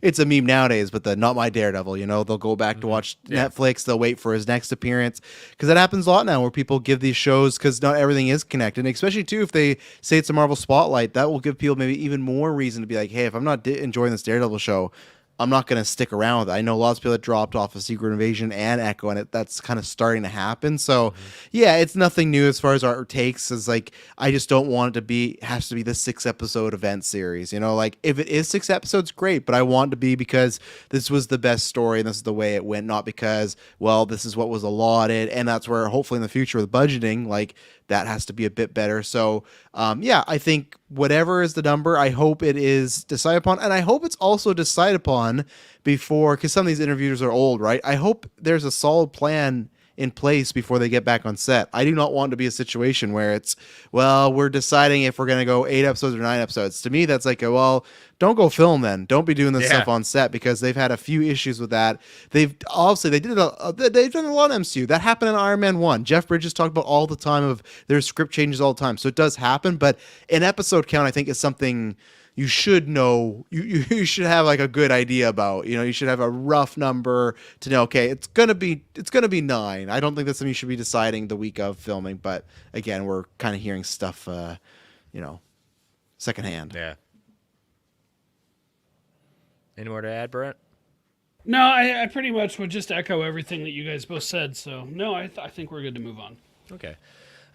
Speaker 4: it's a meme nowadays, but the not my Daredevil, they'll go back to watch Netflix, they'll wait for his next appearance because that happens a lot now where people give these shows because not everything is connected, and especially too if they say it's a Marvel Spotlight, that will give people maybe even more reason to be like, hey, if I'm not enjoying this Daredevil show, I'm not going to stick around with it. I know lots of people that dropped off of Secret Invasion and Echo, and that's kind of starting to happen. So, yeah, it's nothing new as far as our takes. Is like I just don't want it to has to be the 6-episode event series. Like if it is 6 episodes, great. But I want it to be because this was the best story and this is the way it went, not because this is what was allotted. And that's where hopefully in the future with budgeting, like that has to be a bit better. So, I think whatever is the number, I hope it is decided upon. And I hope it's also decided upon before, because some of these interviewers are old, right? I hope there's a solid plan in place before they get back on set. I do not want to be a situation where it's, well, we're deciding if we're going to go 8 episodes or 9 episodes. To me, that's like, well, don't go film then. Don't be doing this stuff on set, because they've had a few issues with that. They've they've done a lot of MCU. That happened in Iron Man 1. Jeff Bridges talked about all the time of there's script changes all the time. So it does happen, but an episode count, I think, is something you should know. You should have like a good idea about. You should have a rough number to know, okay, it's gonna be 9. I don't think that's something you should be deciding the week of filming, but again, we're kind of hearing stuff secondhand.
Speaker 1: Yeah. Any more to add, Brent?
Speaker 2: No, I pretty much would just echo everything that you guys both said. So no, I think we're good to move on.
Speaker 1: Okay.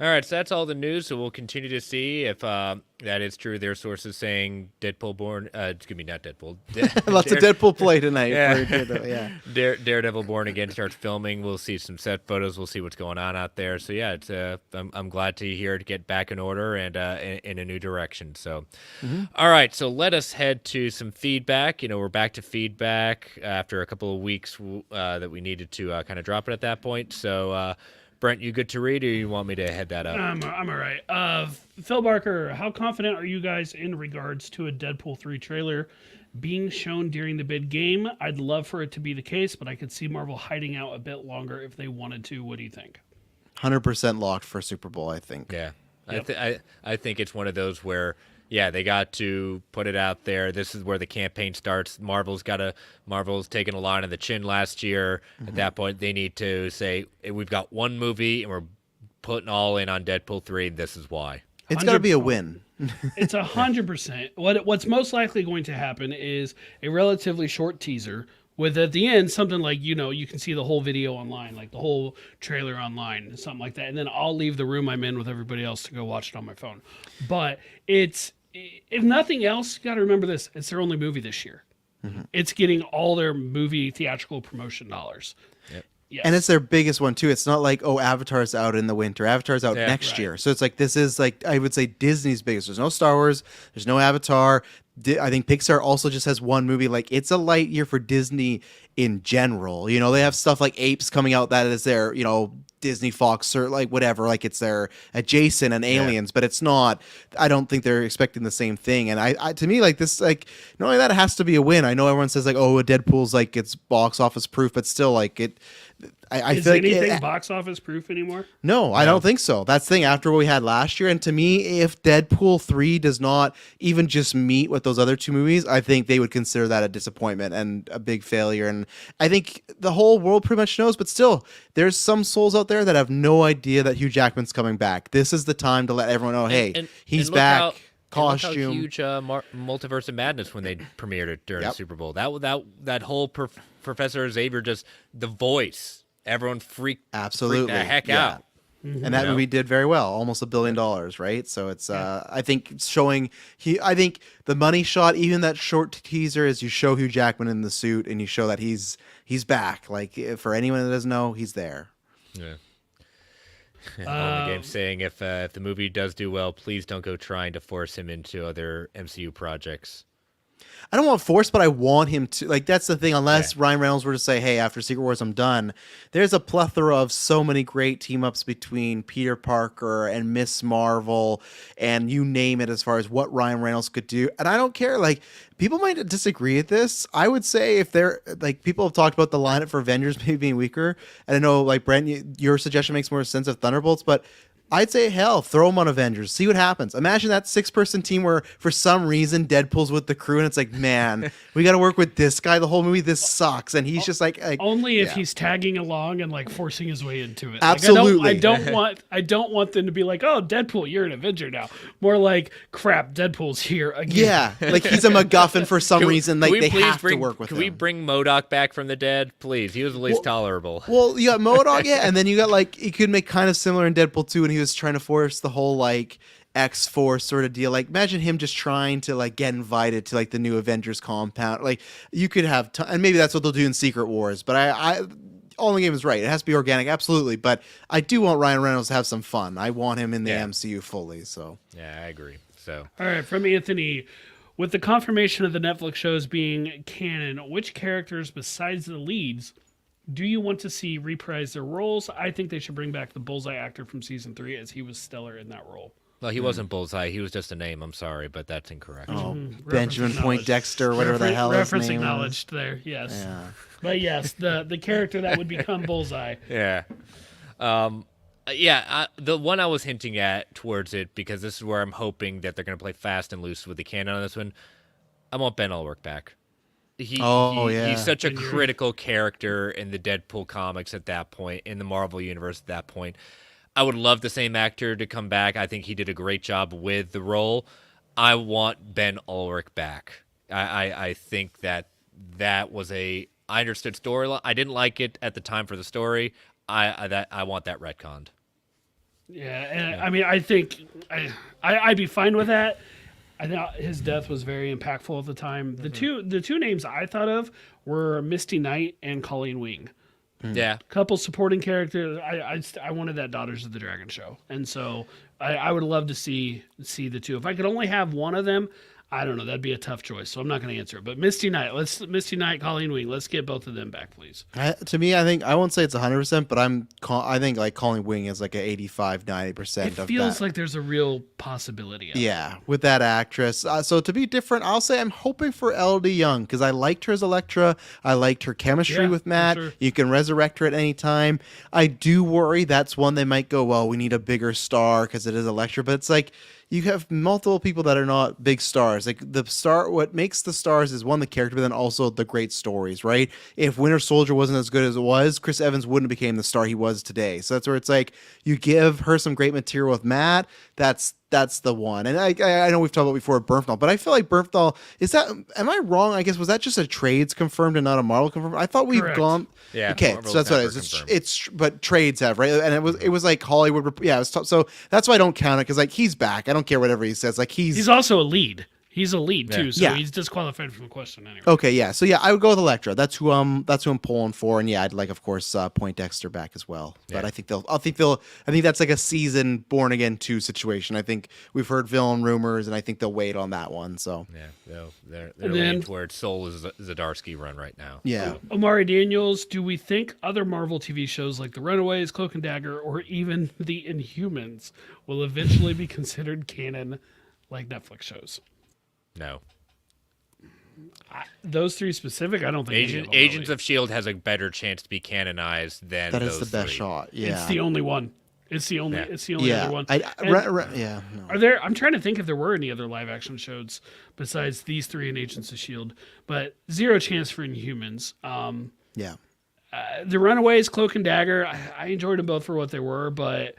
Speaker 1: All right, so that's all the news. So we'll continue to see if that is true. There are sources saying Deadpool born. Excuse me, not Deadpool.
Speaker 4: Lots of Deadpool play tonight.
Speaker 1: Yeah. Daredevil Born Again starts filming. We'll see some set photos. We'll see what's going on out there. So yeah, it's I'm glad to hear it get back in order and in a new direction. So, All right, so let us head to some feedback. We're back to feedback after a couple of weeks that we needed to kind of drop it at that point. So. Brent, you good to read, or you want me to head that up?
Speaker 2: I'm all right. Phil Barker, how confident are you guys in regards to a Deadpool 3 trailer being shown during the big game? I'd love for it to be the case, but I could see Marvel hiding out a bit longer if they wanted to. What do you think?
Speaker 4: 100% locked for Super Bowl, I think.
Speaker 1: Yeah.
Speaker 2: Yep.
Speaker 1: I think it's one of those where, they got to put it out there. This is where the campaign starts. Marvel's taken a lot on the chin last year. At that point, they need to say, we've got one movie and we're putting all in on Deadpool 3. This is why.
Speaker 4: It's got to be a win.
Speaker 2: It's 100%. What's most likely going to happen is a relatively short teaser with at the end something like, you can see the whole video online, like the whole trailer online, something like that. And then I'll leave the room I'm in with everybody else to go watch it on my phone. But if nothing else, you got to remember this, it's their only movie this year. It's getting all their movie theatrical promotion dollars.
Speaker 1: Yep.
Speaker 2: Yes.
Speaker 4: And it's their biggest one too. It's not like, Avatar's out in the winter. Avatar's out next year. So it's like, this is like, I would say Disney's biggest. There's no Star Wars. There's no Avatar. I think Pixar also just has one movie. Like, it's a light year for Disney in general. They have stuff like Apes coming out that is their, Disney Fox or like whatever, like it's their adjacent and Aliens, but it's not. I don't think they're expecting the same thing. And I to me, like this, like not only that, it has to be a win. I know everyone says like, a Deadpool's like it's box office proof, but still, like it. I
Speaker 2: Is
Speaker 4: feel like
Speaker 2: anything box office proof anymore?
Speaker 4: No, I don't think so. That's the thing after what we had last year. And to me, if Deadpool 3 does not even just meet with those other 2 movies, I think they would consider that a disappointment and a big failure. And I think the whole world pretty much knows, but still, there's some souls out there that have no idea that Hugh Jackman's coming back. This is the time to let everyone know, hey, he's back. Costume.
Speaker 1: And look how huge Multiverse of Madness when they premiered it during the Super Bowl. That whole Professor Xavier, just the voice. Everyone freaked the heck out.
Speaker 4: And that movie did very well, almost $1 billion, right? So it's I think showing I think the money shot, even that short teaser, is you show Hugh Jackman in the suit and you show that he's back. Like, for anyone that doesn't know, he's there.
Speaker 1: Yeah. On the game saying if the movie does do well, please don't go trying to force him into other MCU projects.
Speaker 4: I don't want force, but I want him to. Like, that's the thing. Unless Ryan Reynolds were to say, hey, after Secret Wars, I'm done. There's a plethora of so many great team-ups between Peter Parker and Miss Marvel and you name it as far as what Ryan Reynolds could do. And I don't care. Like, people might disagree with this. I would say if they're, like, people have talked about the lineup for Avengers maybe being weaker. And I know, like, Brent, your suggestion makes more sense of Thunderbolts, but I'd say, hell, throw them on Avengers. See what happens. Imagine that 6-person team where, for some reason, Deadpool's with the crew, and it's like, man, we got to work with this guy the whole movie. This sucks. And he's just like
Speaker 2: only if he's tagging along and like forcing his way into it.
Speaker 4: Absolutely.
Speaker 2: Like, I don't want them to be like, oh, Deadpool, you're an Avenger now. More like, crap, Deadpool's here again.
Speaker 4: Yeah, like he's a MacGuffin for some reason. Like, they have to work with him.
Speaker 1: Can we bring MODOK back from the dead, please? He was at least tolerable.
Speaker 4: Well, you got MODOK, and then you got, like, you could make kind of similar in Deadpool 2 when he was trying to force the whole, like, X-Force sort of deal. Like, imagine him just trying to, like, get invited to, like, the new Avengers compound. Like, you could have and maybe that's what they'll do in Secret Wars, but I All in the Game is right. It has to be organic, absolutely. But I do want Ryan Reynolds to have some fun. I want him in the MCU fully. So
Speaker 1: Yeah, I agree. So
Speaker 2: All right, from Anthony. With the confirmation of the Netflix shows being canon, which characters besides the leads do you want to see reprise their roles? I think they should bring back the Bullseye actor from season 3 as he was stellar in that role.
Speaker 1: well, he wasn't Bullseye. He was just a name. I'm sorry, but that's incorrect.
Speaker 4: oh,
Speaker 2: Reference
Speaker 4: Benjamin
Speaker 2: acknowledged.
Speaker 4: Poindexter, whatever the hell his
Speaker 2: Reference
Speaker 4: name
Speaker 2: acknowledged there, yes.
Speaker 4: Yeah.
Speaker 2: But yes, the character that would become Bullseye.
Speaker 1: Yeah. The one I was hinting at towards it, because this is where I'm hoping that they're going to play fast and loose with the canon on this one. I want Ben Ulrich back. He's such a critical character in the Deadpool comics at that point, in the Marvel Universe at that point. I would love the same actor to come back. I think he did a great job with the role. I want Ben Ulrich back. I think that was I understood storyline. I didn't like it at the time for the story. I want that retconned.
Speaker 2: Yeah, and I mean, I think I'd be fine with that. I thought his death was very impactful at the time. The two names I thought of were Misty Knight and Colleen Wing.
Speaker 1: Yeah.
Speaker 2: Couple supporting characters. I wanted that Daughters of the Dragon show, and so I would love to see the two. If I could only have one of them, I don't know. That'd be a tough choice, so I'm not going to answer it. But Misty Knight, Colleen Wing. Let's get both of them back, please.
Speaker 4: To me, I think I won't say it's 100%, but I think like Colleen Wing is like a 85-90%.
Speaker 2: It feels like there's a real possibility.
Speaker 4: Yeah, with that actress. So to be different, I'll say I'm hoping for LD Young because I liked her as Elektra. I liked her chemistry with Matt.
Speaker 2: Sure.
Speaker 4: You can resurrect her at any time. I do worry that's one they might go, well, we need a bigger star because it is Elektra, but it's like you have multiple people that are not big stars. Like what makes the stars is one, the character, but then also the great stories, right? If Winter Soldier wasn't as good as it was, Chris Evans wouldn't have became the star he was today. So that's where it's like you give her some great material with Matt. That's the one. And I know we've talked about before Bernthal, but I feel like Bernthal, am I wrong? I guess, was that just a trades confirmed and not a Marvel confirmed? I thought we've gone.
Speaker 1: Yeah.
Speaker 4: Okay.
Speaker 1: Marvel's
Speaker 4: so that's what it
Speaker 1: never
Speaker 4: is.
Speaker 1: confirmed.
Speaker 4: It's but trades have, right? And it was like Hollywood. Yeah. It was so that's why I don't count it. Cause like he's back. I don't care whatever he says. Like he's
Speaker 2: also a lead. He's a lead too, so
Speaker 4: Yeah.
Speaker 2: he's disqualified from the question anyway.
Speaker 4: okay. Yeah. So yeah, I would go with Elektra. That's who I'm pulling for. And yeah, I'd like, of course, Poindexter back as well. But I think that's like a season Born Again 2 situation. I think we've heard villain rumors, and I think they'll wait on that one. So
Speaker 1: Yeah. They're leaning towards Soul Zdarsky run right now.
Speaker 4: yeah.
Speaker 2: Omari Daniels, do we think other Marvel TV shows like The Runaways, Cloak and Dagger, or even The Inhumans will eventually be considered canon like Netflix shows?
Speaker 1: No.
Speaker 2: Those three specific, I don't think any of them
Speaker 1: Agents
Speaker 2: really.
Speaker 1: of S.H.I.E.L.D. has a better chance to be canonized than
Speaker 4: That
Speaker 1: those
Speaker 4: is the best
Speaker 1: three.
Speaker 4: shot. Yeah.
Speaker 2: It's the only one. It's the only
Speaker 4: yeah.
Speaker 2: other one.
Speaker 4: Yeah. No.
Speaker 2: Are there? I'm trying to think if there were any other live action shows besides these three and Agents of S.H.I.E.L.D., but zero chance for Inhumans.
Speaker 4: Yeah.
Speaker 2: The Runaways, Cloak and Dagger, I enjoyed them both for what they were, but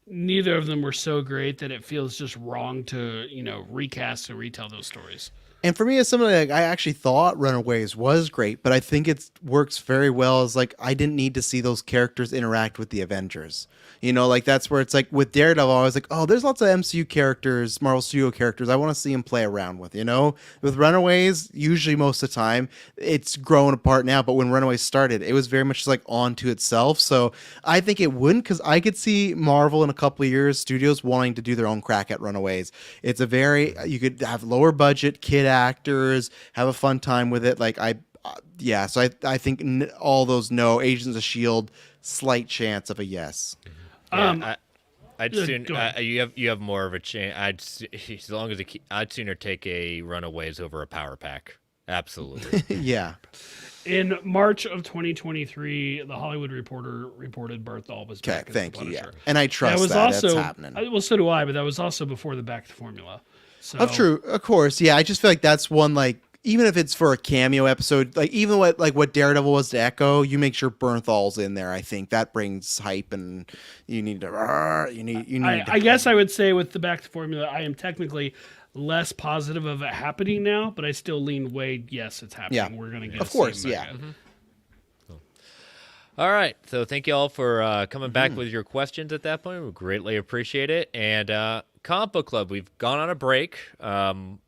Speaker 2: neither of them were so great that it feels just wrong to, recast and retell those stories.
Speaker 4: And for me, as somebody like I actually thought Runaways was great, but I think it works very well as like I didn't need to see those characters interact with the Avengers. Like that's where it's like with Daredevil, I was like, oh, there's lots of MCU characters, Marvel Studio characters I want to see him play around with. With Runaways, usually most of the time it's growing apart now, but when Runaways started, it was very much just like onto itself. So I think it wouldn't, because I could see Marvel in a couple of years, studios wanting to do their own crack at Runaways. It's you could have lower budget kid actors, have a fun time with it. So I think all those no. Agents of S.H.I.E.L.D., slight chance of a yes.
Speaker 1: Yeah, I'd
Speaker 2: go
Speaker 1: sooner
Speaker 2: ahead.
Speaker 1: you have more of a chance. I'd sooner take a Runaways over a Power Pack. Absolutely.
Speaker 4: Yeah.
Speaker 2: In March of 2023, the Hollywood Reporter reported Bernthal was
Speaker 4: Okay,
Speaker 2: back.
Speaker 4: thank
Speaker 2: as the
Speaker 4: you. Yeah.
Speaker 2: Punisher.
Speaker 4: And I trust
Speaker 2: That was
Speaker 4: that.
Speaker 2: also,
Speaker 4: That's happening.
Speaker 2: well, so do I, but that was also before the Back to Formula. So
Speaker 4: True, of course. Yeah, I just feel like that's one, like, even if it's for a cameo episode, like even what Daredevil was to Echo, you make sure Bernthal's in there. I think that brings hype, and you need to.
Speaker 2: I guess I would say with the Back to Formula, I am technically less positive of it happening now, but I still lean way yes, it's happening.
Speaker 4: Yeah.
Speaker 2: We're gonna get
Speaker 4: Of course, yeah.
Speaker 1: All right. So thank you all for coming back with your questions at that point. We greatly appreciate it. And Comic Book Club, we've gone on a break, and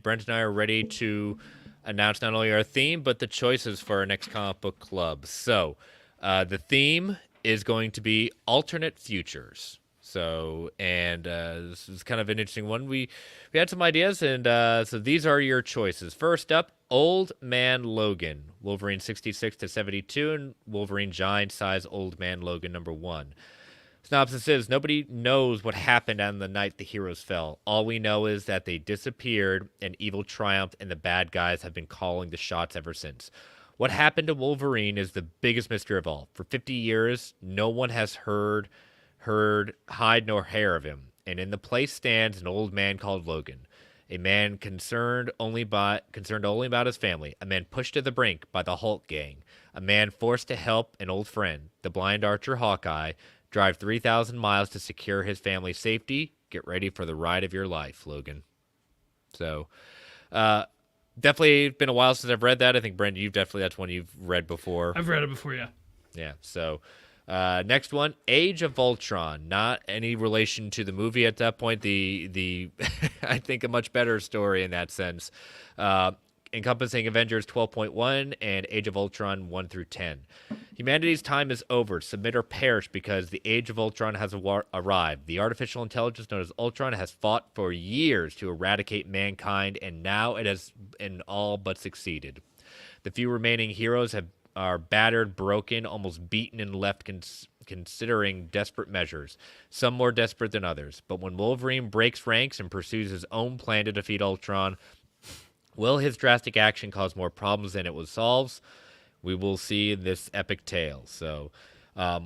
Speaker 1: Brent and I are ready to announce not only our theme, but the choices for our next Comic Book Club. So The theme is going to be alternate futures. So, and this is kind of an interesting one. We had some ideas, and so these are your choices. First up, Old Man Logan, Wolverine 66 to 72, and Wolverine Giant Size Old Man Logan #1. Synopsis is, nobody knows what happened on the night the heroes fell. All we know is that they disappeared, and evil triumphed, and the bad guys have been calling the shots ever since. What happened to Wolverine is the biggest mystery of all. For 50 years, no one has heard hide nor hair of him, and in the place stands an old man called Logan, a man concerned only about his family, a man pushed to the brink by the Hulk gang, a man forced to help an old friend, the blind archer Hawkeye, drive 3,000 miles to secure his family's safety. Get ready for the ride of your life, Logan. So, definitely been a while since I've read that. I think, Brendan, that's one you've read before.
Speaker 2: I've read it before, yeah.
Speaker 1: Yeah, so next one, Age of Ultron. Not any relation to the movie at that point. The I think a much better story in that sense. Encompassing Avengers 12.1 and Age of Ultron 1 through 10. Humanity's time is over. Submit or perish because the Age of Ultron has arrived. The artificial intelligence known as Ultron has fought for years to eradicate mankind, and now it has all but succeeded. The few remaining heroes are battered, broken, almost beaten, and left considering desperate measures, some more desperate than others. But when Wolverine breaks ranks and pursues his own plan to defeat Ultron, will his drastic action cause more problems than it will solve? We will see in this epic tale. So, I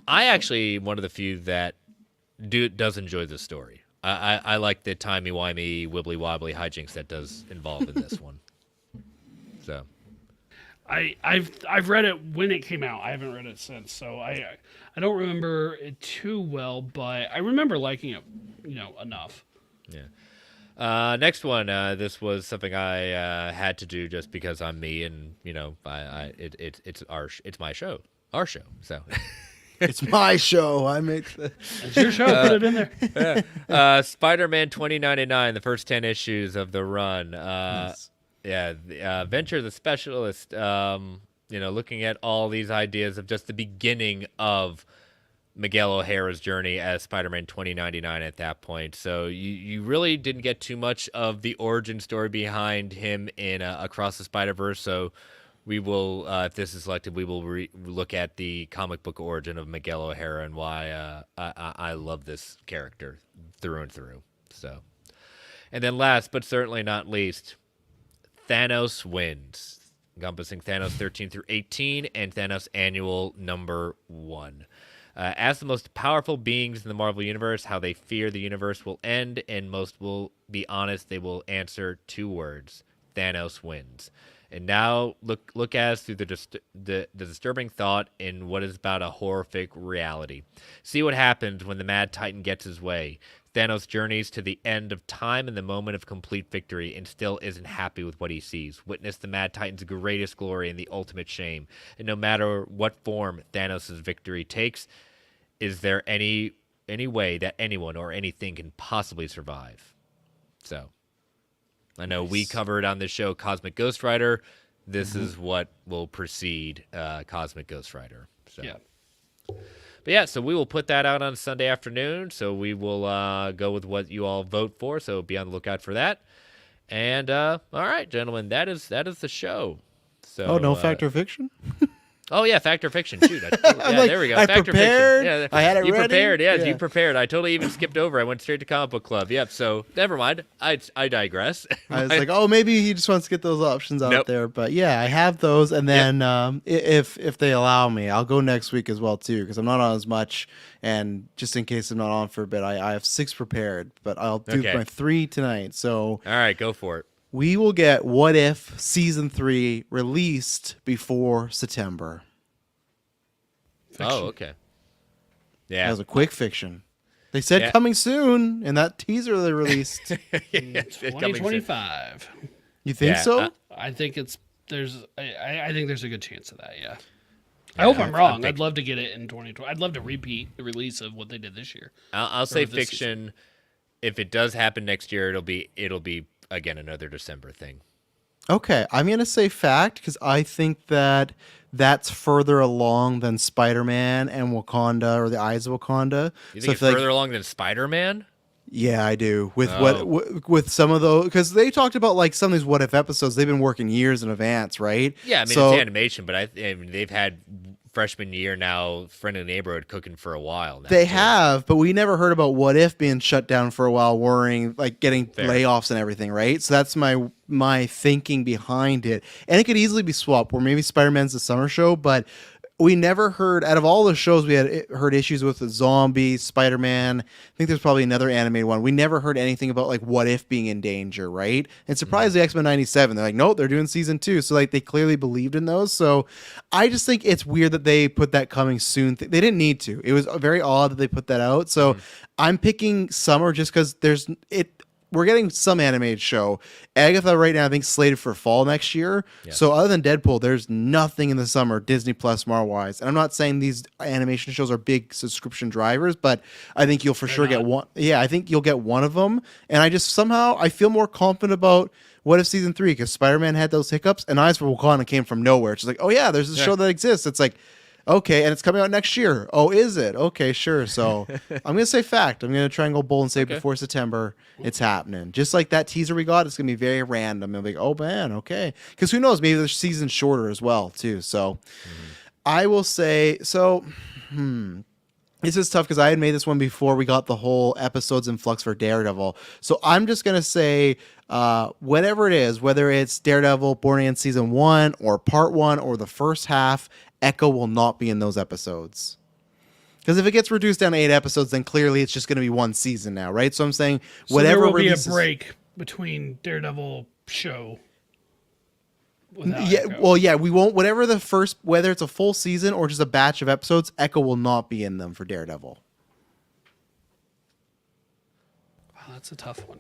Speaker 1: actually one of the few that does enjoy this story. I like the timey-wimey, wibbly-wobbly hijinks that does involve in this one. So,
Speaker 2: I've read it when it came out. I haven't read it since, so I don't remember it too well, but I remember liking it, enough.
Speaker 1: Yeah. Next one. This was something I had to do just because I'm me, and it's my show, our show. So
Speaker 4: It's my show. I make the.
Speaker 2: It's your show. Put it in there.
Speaker 1: Spider-Man 2099, the first 10 issues of the run.
Speaker 4: Nice.
Speaker 1: Yeah, Venture the Specialist. Looking at all these ideas of just the beginning of Miguel O'Hara's journey as Spider-Man 2099 at that point. So you really didn't get too much of the origin story behind him in Across the Spider-Verse. So we will, if this is selected, we will look at the comic book origin of Miguel O'Hara and why I love this character through and through. So, and then last but certainly not least, Thanos Wins, encompassing Thanos 13 through 18 and Thanos Annual #1. As the most powerful beings in the Marvel Universe, how they fear the universe will end, and most will be honest, they will answer 2 words: Thanos wins. And now look at us through the disturbing thought in what is about a horrific reality. See what happens when the Mad Titan gets his way. Thanos journeys to the end of time in the moment of complete victory and still isn't happy with what he sees. Witness the Mad Titan's greatest glory and the ultimate shame. And no matter what form Thanos' victory takes, is there any way that anyone or anything can possibly survive? So, I know we covered on this show Cosmic Ghost Rider. This is what will precede Cosmic Ghost Rider. So.
Speaker 2: Yeah.
Speaker 1: But yeah, so we will put that out on Sunday afternoon. So we will go with what you all vote for. So be on the lookout for that. And all right, gentlemen, that is the show. So
Speaker 4: No Fact or Fiction?
Speaker 1: Oh yeah, Fact or Fiction. Shoot, there we go.
Speaker 4: I
Speaker 1: Fact
Speaker 4: prepared.
Speaker 1: Or Fiction. Yeah,
Speaker 4: I had it
Speaker 1: you
Speaker 4: ready.
Speaker 1: prepared. Yeah,
Speaker 4: Yeah.
Speaker 1: you prepared. I totally even skipped over. I went straight to Comic Book Club. Yep. So never mind. I digress.
Speaker 4: I was like, maybe he just wants to get those options out
Speaker 1: Nope.
Speaker 4: there. But yeah, I have those, and then if they allow me, I'll go next week as well too, because I'm not on as much. And just in case I'm not on for a bit, I have 6 prepared, but I'll do
Speaker 1: Okay.
Speaker 4: my 3 tonight. So
Speaker 1: All right, go for it.
Speaker 4: we will get What If Season 3 released before September.
Speaker 1: Oh, okay.
Speaker 4: That
Speaker 1: Yeah.
Speaker 4: was a quick fiction. They said
Speaker 1: Yeah.
Speaker 4: coming soon in that teaser they released.
Speaker 1: It's coming soon.
Speaker 2: 2025.
Speaker 4: You think
Speaker 1: Yeah,
Speaker 4: so?
Speaker 2: I think I think there's a good chance of that. Yeah. I hope I'm wrong. I'd love to get it in 2020. I'd love to repeat the release of what they did this year.
Speaker 1: I'll say
Speaker 2: this
Speaker 1: fiction. If it does happen next year, it'll be again another December thing.
Speaker 4: Okay, I'm gonna say fact because I think that that's further along than Spider-Man and Wakanda or the Eyes of Wakanda.
Speaker 1: You
Speaker 4: So
Speaker 1: think
Speaker 4: I
Speaker 1: it's
Speaker 4: feel
Speaker 1: further along than Spider-Man?
Speaker 4: yeah, I do. With
Speaker 1: Oh.
Speaker 4: with some of those because they talked about like some of these what if episodes. They've been working years in advance, right?
Speaker 1: Yeah, I mean it's
Speaker 4: So
Speaker 1: animation, but I mean they've had freshman year now, friend in the neighborhood cooking for a while now.
Speaker 4: they
Speaker 1: too.
Speaker 4: have, but we never heard about what if being shut down for a while, worrying like getting
Speaker 1: Fair.
Speaker 4: layoffs and everything, right? So that's my thinking behind it, and it could easily be swapped. Where maybe Spider-Man's the summer show, but we never heard out of all the shows we had heard issues with the zombies, Spider-Man. I think there's probably another animated one. We never heard anything about like what if being in danger, right? And surprised the X-Men 97. They're like, nope, they're doing season 2. So like they clearly believed in those. So I just think it's weird that they put that coming soon. They didn't need to. It was very odd that they put that out. So I'm picking summer just because there's it. We're getting some animated show. Agatha right now, I think, slated for fall next year.
Speaker 1: Yeah.
Speaker 4: So other than Deadpool, there's nothing in the summer, Disney Plus, Marvel-wise. And I'm not saying these animation shows are big subscription drivers, but I think you'll for sure get one. Yeah, I think you'll get one of them. And I just somehow, I feel more confident about What If Season 3 because Spider-Man had those hiccups and Eyes for Wakanda came from nowhere. It's just like, oh yeah, there's a show that exists. It's like, okay, and it's coming out next year. Oh, is it? Okay, sure. So I'm going to say fact. I'm going to try and go bold and say before September, it's happening. Just like that teaser we got, it's going to be very random. It'll be like, oh, man, okay. Because who knows? Maybe the season's shorter as well, too. So I will say, this is tough because I had made this one before we got the whole episodes in flux for Daredevil. So I'm just going to say whatever it is, whether it's Daredevil, Born Again Season 1 or Part 1 or the first half, Echo will not be in those episodes. Because if it gets reduced down to 8 episodes, then clearly it's just going to be one season now, right? So I'm saying whatever
Speaker 2: so there will
Speaker 4: releases,
Speaker 2: be a break between Daredevil show. without
Speaker 4: yeah,
Speaker 2: Echo.
Speaker 4: well, yeah, we won't. Whatever the first, whether it's a full season or just a batch of episodes, Echo will not be in them for Daredevil.
Speaker 2: Wow, that's a tough one.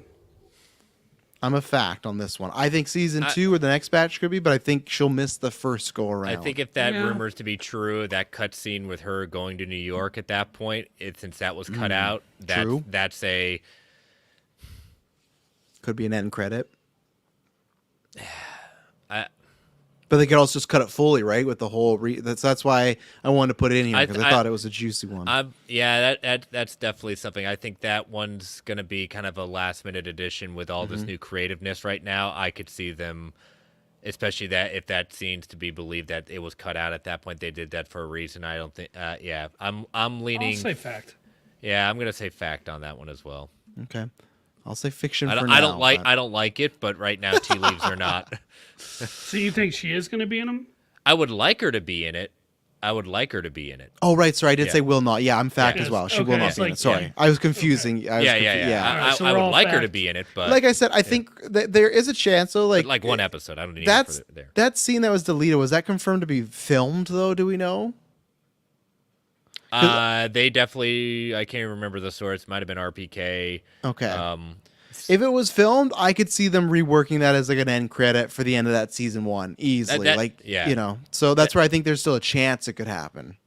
Speaker 4: I'm a fact on this one. I think season 2 or the next batch could be, but I think she'll miss the first go around.
Speaker 1: I think if that
Speaker 2: Yeah.
Speaker 1: rumor is to be true, that cutscene with her going to New York at that point, since that was cut out,
Speaker 4: True.
Speaker 1: that's a
Speaker 4: could be an end credit.
Speaker 1: I-
Speaker 4: But they could also just cut it fully, right? With the whole that's why I wanted to put it in here
Speaker 1: I-
Speaker 4: because I thought it was a juicy one.
Speaker 1: that's definitely something. I think that one's gonna be kind of a last minute addition with all this new creativeness right now. I could see them, especially that if that seems to be believed that it was cut out at that point, they did that for a reason. I don't think. I'm leaning.
Speaker 2: I'll say fact.
Speaker 1: Yeah, I'm gonna say fact on that one as well.
Speaker 4: Okay, I'll say fiction.
Speaker 1: I
Speaker 4: for
Speaker 1: don't,
Speaker 4: now,
Speaker 1: I don't like
Speaker 4: but-
Speaker 1: I don't like it, but right now tea leaves are not.
Speaker 2: So you think she is going to be in them?
Speaker 1: I would like her to be in it.
Speaker 4: Oh right, sorry, I did
Speaker 1: Yeah.
Speaker 4: say will not. Yeah, I'm fact
Speaker 2: Yeah.
Speaker 4: as well. She
Speaker 2: Okay,
Speaker 4: will not
Speaker 2: it's
Speaker 4: be in
Speaker 2: like-
Speaker 4: it. Sorry,
Speaker 2: yeah.
Speaker 4: I was confusing. I was
Speaker 1: Yeah.
Speaker 2: Alright, so
Speaker 1: I
Speaker 2: we're
Speaker 1: would
Speaker 2: all
Speaker 1: like her to
Speaker 2: fact.
Speaker 1: be in it, but
Speaker 4: Like I said, I think that there is a chance though.
Speaker 1: like one episode. I don't need
Speaker 4: That's
Speaker 1: it for there.
Speaker 4: that scene that was deleted. Was that confirmed to be filmed though? Do we know?
Speaker 1: They definitely. I can't even remember the source. Might have been RPK.
Speaker 4: Okay. If it was filmed, I could see them reworking that as like an end credit for the end of that season 1 easily.
Speaker 1: Yeah.
Speaker 4: You know, so that's where I think there's still a chance it could happen.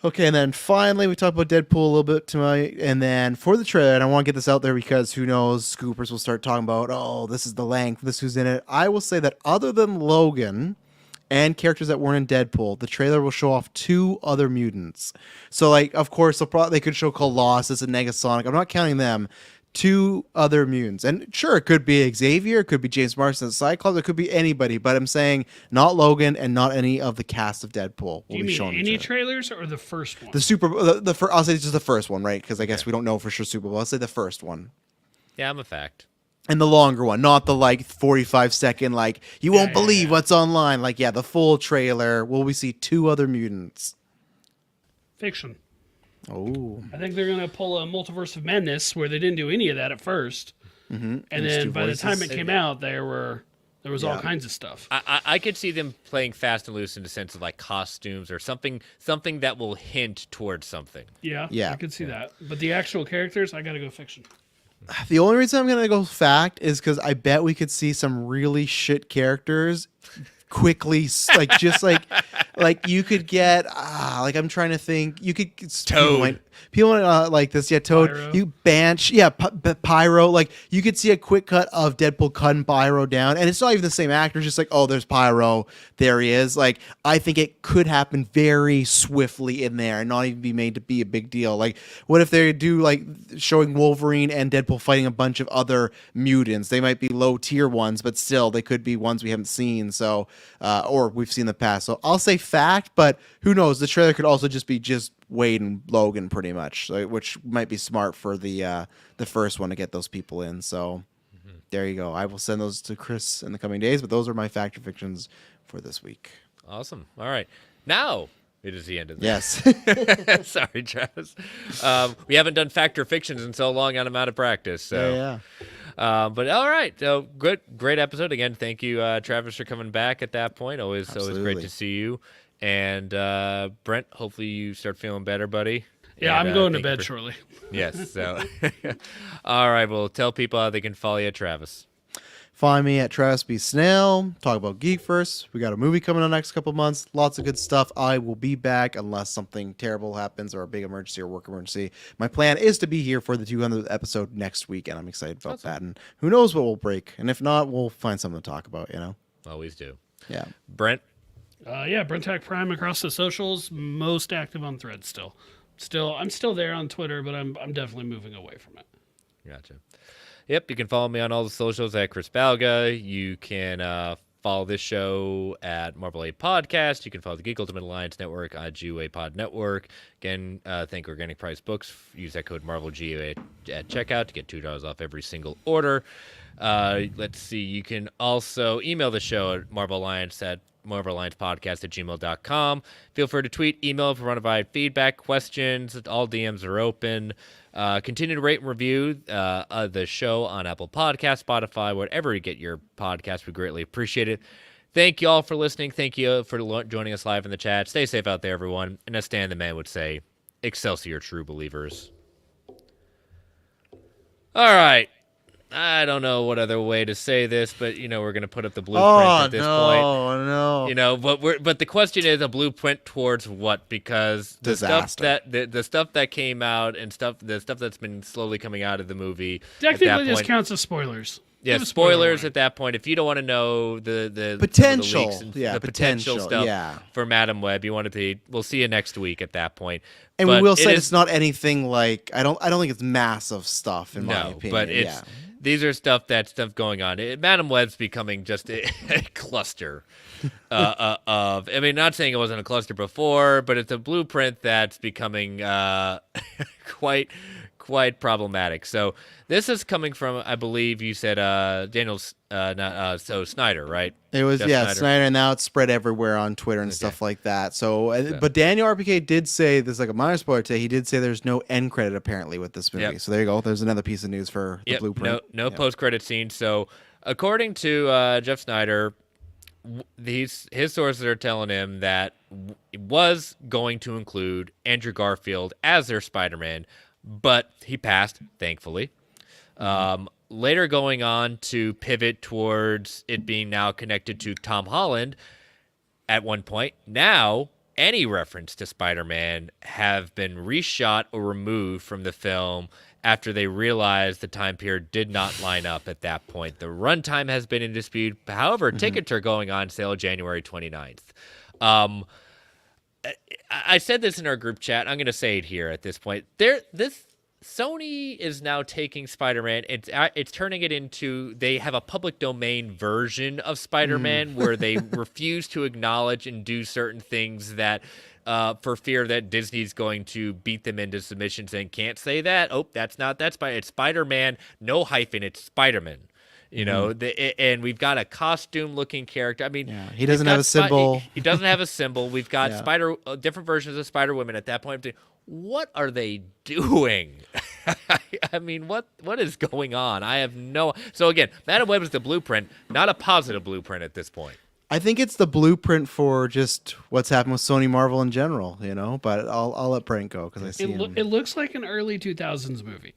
Speaker 4: Okay, and then finally we talked about Deadpool a little bit tonight, and then for the trailer, and I want to get this out there because who knows, Scoopers will start talking about, oh, this is the length, this who's in it. I will say that other than Logan and characters that weren't in Deadpool, the trailer will show off 2 other mutants. So, like, of course, they could show Colossus and Negasonic. I'm not counting them. 2 other mutants. And sure, it could be Xavier, it could be James Marsden, Cyclops, it could be anybody, but I'm saying not Logan and not any of the cast of Deadpool will
Speaker 2: Do you
Speaker 4: be
Speaker 2: mean
Speaker 4: shown in
Speaker 2: any
Speaker 4: the trailer.
Speaker 2: trailers or the first one?
Speaker 4: I'll say just the first one, right? Because I guess we don't know for sure Super Bowl. I'll say the first one.
Speaker 1: Yeah, I'm a fact.
Speaker 4: And the longer one, not the like 45-second, like, you won't believe what's online. Like, yeah, the full trailer. Will we see 2 other mutants?
Speaker 2: Fiction.
Speaker 4: Oh.
Speaker 2: I think they're going to pull a Multiverse of Madness where they didn't do any of that at first. And
Speaker 4: There's
Speaker 2: then
Speaker 4: 2
Speaker 2: by the time it
Speaker 4: voices.
Speaker 2: came out, there was all kinds of stuff.
Speaker 1: I could see them playing fast and loose in the sense of like costumes or something that will hint towards something.
Speaker 2: Yeah,
Speaker 4: Yeah.
Speaker 2: I could see that. But the actual characters, I got to go fiction.
Speaker 4: The only reason I'm going to go fact is because I bet we could see some really shit characters quickly, like, just like you could get, like, I'm trying to think, you could.
Speaker 1: Toad.
Speaker 4: people like this. Yeah, Toad,
Speaker 2: Pyro.
Speaker 4: you Banch, yeah, Pyro. Like you could see a quick cut of Deadpool cutting Pyro down, and it's not even the same actor. It's just like, oh, there's Pyro, there he is. Like I think it could happen very swiftly in there, and not even be made to be a big deal. Like what if they do like showing Wolverine and Deadpool fighting a bunch of other mutants? They might be low tier ones, but still they could be ones we haven't seen. So or we've seen in the past. So I'll say fact, but who knows? The trailer could also just be Wade and Logan pretty much, which might be smart for the first one to get those people in. So there you go. I will send those to Chris in the coming days, but those are my fact or fictions for this week.
Speaker 1: Awesome. All right. Now it is the end of this.
Speaker 4: Yes.
Speaker 1: Sorry, Travis. We haven't done fact or fictions in so long, and I'm out of practice. So.
Speaker 4: Yeah.
Speaker 1: But all right, so great episode again. Thank you, Travis, for coming back at that point. Always great to see you. And Brent, hopefully you start feeling better, buddy.
Speaker 2: Yeah,
Speaker 1: and,
Speaker 2: I'm going to bed shortly.
Speaker 1: Yes. So, all right. Well, tell people how they can follow you, Travis.
Speaker 4: Find me at Travis B. Snail. Talk about Geek First. We got a movie coming in the next couple months. Lots of good stuff. I will be back unless something terrible happens or a big emergency or work emergency. My plan is to be here for the 200th episode next week, and I'm excited about that. And who knows what will break. And if not, we'll find something to talk about,
Speaker 1: Always do.
Speaker 4: Yeah.
Speaker 1: Brent?
Speaker 2: Yeah, Brentac Prime across the socials. Most active on Threads still. I'm still there on Twitter, but I'm definitely moving away from it.
Speaker 1: Gotcha. Yep, you can follow me on all the socials at Chris Balga. You can follow this show at Marvel 8 Podcast. You can follow the Geek Ultimate Alliance Network at GUA Pod Network. Again, thank Organic Price Books. Use that code MarvelGUA at checkout to get $2 off every single order. Let's see. You can also email the show at marvelalliancepodcast@gmail.com. Feel free to tweet, email, provide feedback, questions. All DMs are open. Continue to rate and review the show on Apple Podcasts, Spotify, whatever you get your podcast. We greatly appreciate it. Thank you all for listening. Thank you for joining us live in the chat. Stay safe out there, everyone. And as Stan the Man would say, Excelsior, true believers. All right. I don't know what other way to say this, but we're going to put up the blueprint at this point.
Speaker 4: Oh no!
Speaker 1: But the question is a blueprint towards what? Because the
Speaker 4: Disaster.
Speaker 1: stuff that came out and the stuff that's been slowly coming out of the movie.
Speaker 2: Technically, this counts as spoilers.
Speaker 1: Yeah, spoilers at that point. If you don't want to know the
Speaker 4: potential,
Speaker 1: some of the leaks and the potential stuff for Madam Web, you want to be. We'll see you next week at that point.
Speaker 4: And we will say it's not anything like I don't think it's massive stuff in my opinion.
Speaker 1: But these are stuff going on. Madam Web's becoming just a cluster of. I mean, not saying it wasn't a cluster before, but it's a blueprint that's becoming quite problematic. So this is coming from, I believe you said Daniel's Snyder, right?
Speaker 4: It was
Speaker 1: Snyder,
Speaker 4: and now it's spread everywhere on Twitter and stuff like that. So, but Daniel RPK did say this is like a minor spoiler today. He did say there's no end credit apparently with this movie. Yep. So there you go. There's another piece of news for the blueprint.
Speaker 1: No post credit scene. So according to Jeff Snyder, his sources are telling him that it was going to include Andrew Garfield as their Spider-Man, but he passed, thankfully. Later going on to pivot towards it being now connected to Tom Holland at one point. Now, any reference to Spider-Man have been reshot or removed from the film after they realized the time period did not line up at that point. The runtime has been in dispute. However, tickets are going on sale January 29th. I said this in our group chat. I'm going to say it here at this point. Sony is now taking Spider-Man. It's turning it into, they have a public domain version of Spider-Man where they refuse to acknowledge and do certain things that for fear that Disney's going to beat them into submission, saying can't say that. Oh, that's not that Spider. It's Spider-Man. No hyphen. It's Spider-Man. And we've got a costume-looking character. I mean,
Speaker 4: he doesn't have a symbol.
Speaker 1: He doesn't have a symbol. We've got different versions of Spider-Women at that point. What are they doing? I mean, what is going on? I have no. So again, Madam Web is the blueprint, not a positive blueprint at this point.
Speaker 4: I think it's the blueprint for just what's happened with Sony Marvel in general, But I'll let Brent go because I see him.
Speaker 2: It looks like an early 2000s movie.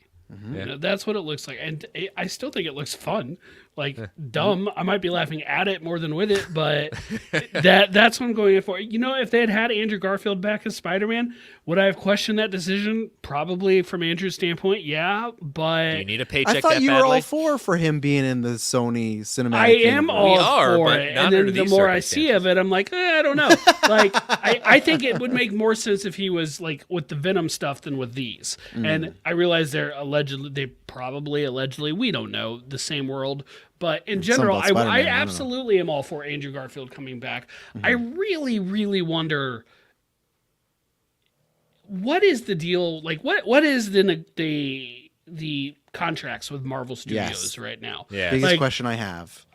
Speaker 2: That's what it looks like, and I still think it looks fun. like dumb. I might be laughing at it more than with it, but that's what I'm going in for. You know, if they had Andrew Garfield back as Spider-Man, would I have questioned that decision? Probably from Andrew's standpoint, yeah. But
Speaker 1: Do you need a paycheck
Speaker 4: I thought
Speaker 1: that
Speaker 4: you were
Speaker 1: badly?
Speaker 4: all for him being in the Sony cinematic.
Speaker 2: I am
Speaker 4: universe.
Speaker 2: all
Speaker 1: are,
Speaker 2: for
Speaker 1: but
Speaker 2: it,
Speaker 1: not
Speaker 2: and then
Speaker 1: under
Speaker 2: the
Speaker 1: these
Speaker 2: more I see of
Speaker 1: circumstances.
Speaker 2: it, I'm like, I don't know. Like, I think it would make more sense if he was like with the Venom stuff than with these. And I realize they probably allegedly, we don't know, the same world. But in general,
Speaker 4: about
Speaker 2: I
Speaker 4: Spider-Man, I don't know.
Speaker 2: absolutely am all for Andrew Garfield coming back. I really, really wonder, what is the deal? Like, what is the contracts with Marvel Studios right now?
Speaker 1: Yeah.
Speaker 4: Biggest
Speaker 2: Like,
Speaker 4: question I have.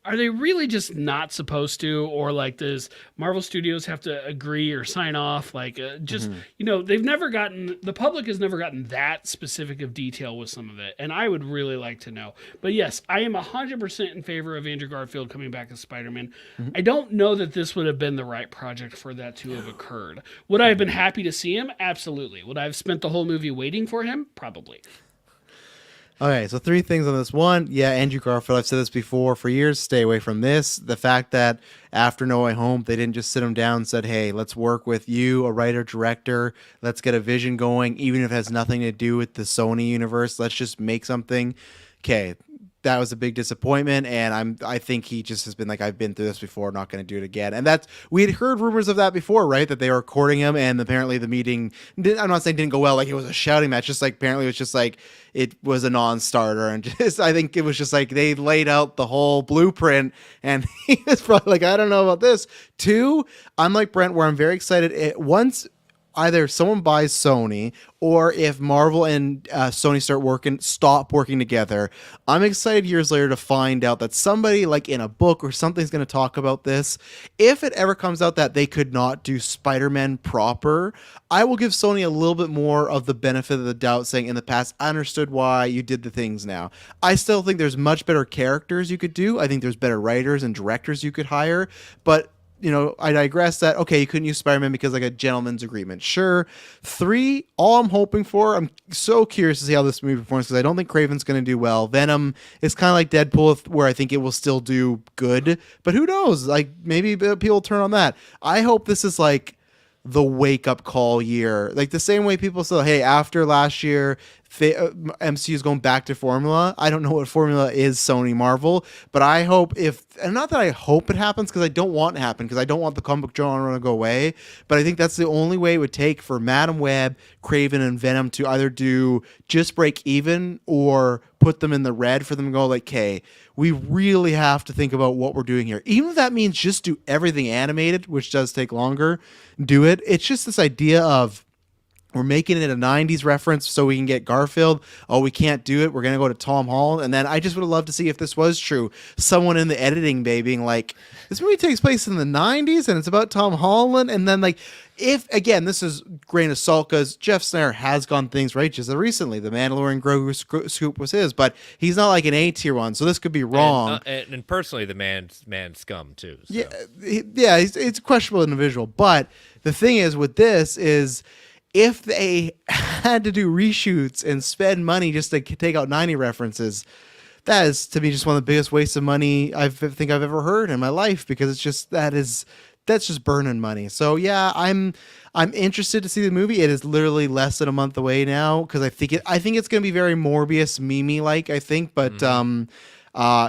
Speaker 2: are they really just not supposed to, or like does Marvel Studios have to agree or sign off? Like you know, the public has never gotten that specific of detail with some of it, and I would really like to know. But yes, I am 100% in favor of Andrew Garfield coming back as Spider-Man. I don't know that this would have been the right project for that to have occurred. Would I have been happy to see him? Absolutely. Would I have spent the whole movie waiting for him? Probably.
Speaker 4: Okay, so 3 things on this. One, yeah, Andrew Garfield, I've said this before for years, stay away from this. The fact that after No Way Home, they didn't just sit him down and said, hey, let's work with you, a writer, director, let's get a vision going, even if it has nothing to do with the Sony universe, let's just make something. Okay, that was a big disappointment, and I think he just has been like, I've been through this before, not going to do it again. And we had heard rumors of that before, right? That they were courting him, and apparently the meeting I'm not saying didn't go well, like it was a shouting match, just like apparently it was just like it was a non-starter, and just I think it was just like they laid out the whole blueprint, and he was probably like, I don't know about this. 2, I'm like Brent, where I'm very excited. Once either someone buys Sony, or if Marvel and Sony stop working together, I'm excited years later to find out that somebody like in a book or something's going to talk about this. If it ever comes out that they could not do Spider-Man proper, I will give Sony a little bit more of the benefit of the doubt, saying in the past, I understood why you did the things now. I still think there's much better characters you could do. I think there's better writers and directors you could hire, but you know, I digress that, okay, you couldn't use Spider-Man because like a gentleman's agreement. Sure. 3, all I'm hoping for, I'm so curious to see how this movie performs because I don't think Craven's going to do well. Venom is kind of like Deadpool where I think it will still do good, but who knows? Like maybe people turn on that. I hope this is like the wake-up call year. Like the same way people say, hey, after last year, MCU is going back to formula. I don't know what formula is, Sony, Marvel, but I hope and not that I hope it happens because I don't want it to happen because I don't want the comic book genre to go away, but I think that's the only way it would take for Madam Web, Craven, and Venom to either do just break even or put them in the red for them to go like, okay, we really have to think about what we're doing here. Even if that means just do everything animated, which does take longer, do it. It's just this idea of we're making it a 90s reference so we can get Garfield. Oh, we can't do it. We're going to go to Tom Holland. And then I just would have loved to see if this was true. Someone in the editing bay being like, this movie takes place in the 90s and it's about Tom Holland. And then like, if, again, this is grain of salt because Jeff Snyder has gone things right just recently. The Mandalorian Grogu scoop was his, but he's not like an A-tier one. So this could be wrong.
Speaker 1: And personally, the man scum too. So.
Speaker 4: Yeah, he's a questionable individual. But the thing is with this is, if they had to do reshoots and spend money just to take out 90 references, that is to me just one of the biggest wastes of money I think I've ever heard in my life because it's just that's just burning money. So yeah, I'm interested to see the movie. It is literally less than a month away now because I think it's going to be very Morbius meme like I think, but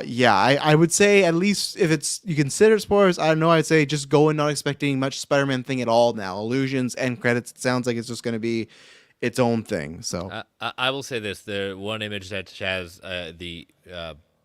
Speaker 4: yeah, I would say at least if it's you consider spoilers, I don't know, I'd say just go in not expecting much Spider-Man thing at all now. Illusions, end credits, it sounds like it's just going to be its own thing. So
Speaker 1: I will say this: the one image that has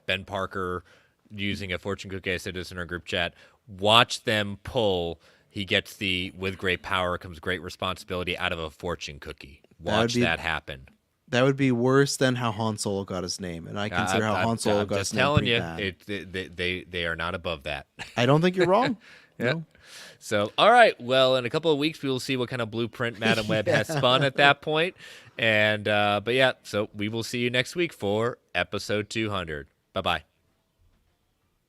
Speaker 1: Ben Parker using a fortune cookie, I said this in our group chat. Watch them pull. He gets the with great power comes great responsibility out of a fortune cookie. Watch that happen.
Speaker 4: That would be worse than how Han Solo got his name, and I consider how Han Solo got his name pretty bad.
Speaker 1: Just telling you, they are not above that.
Speaker 4: I don't think you're wrong.
Speaker 1: Yeah.
Speaker 4: No.
Speaker 1: So, all right. Well, in a couple of weeks, we will see what kind of blueprint Madam Web has spun at that point. And but yeah, so we will see you next week for episode 200. Bye-bye.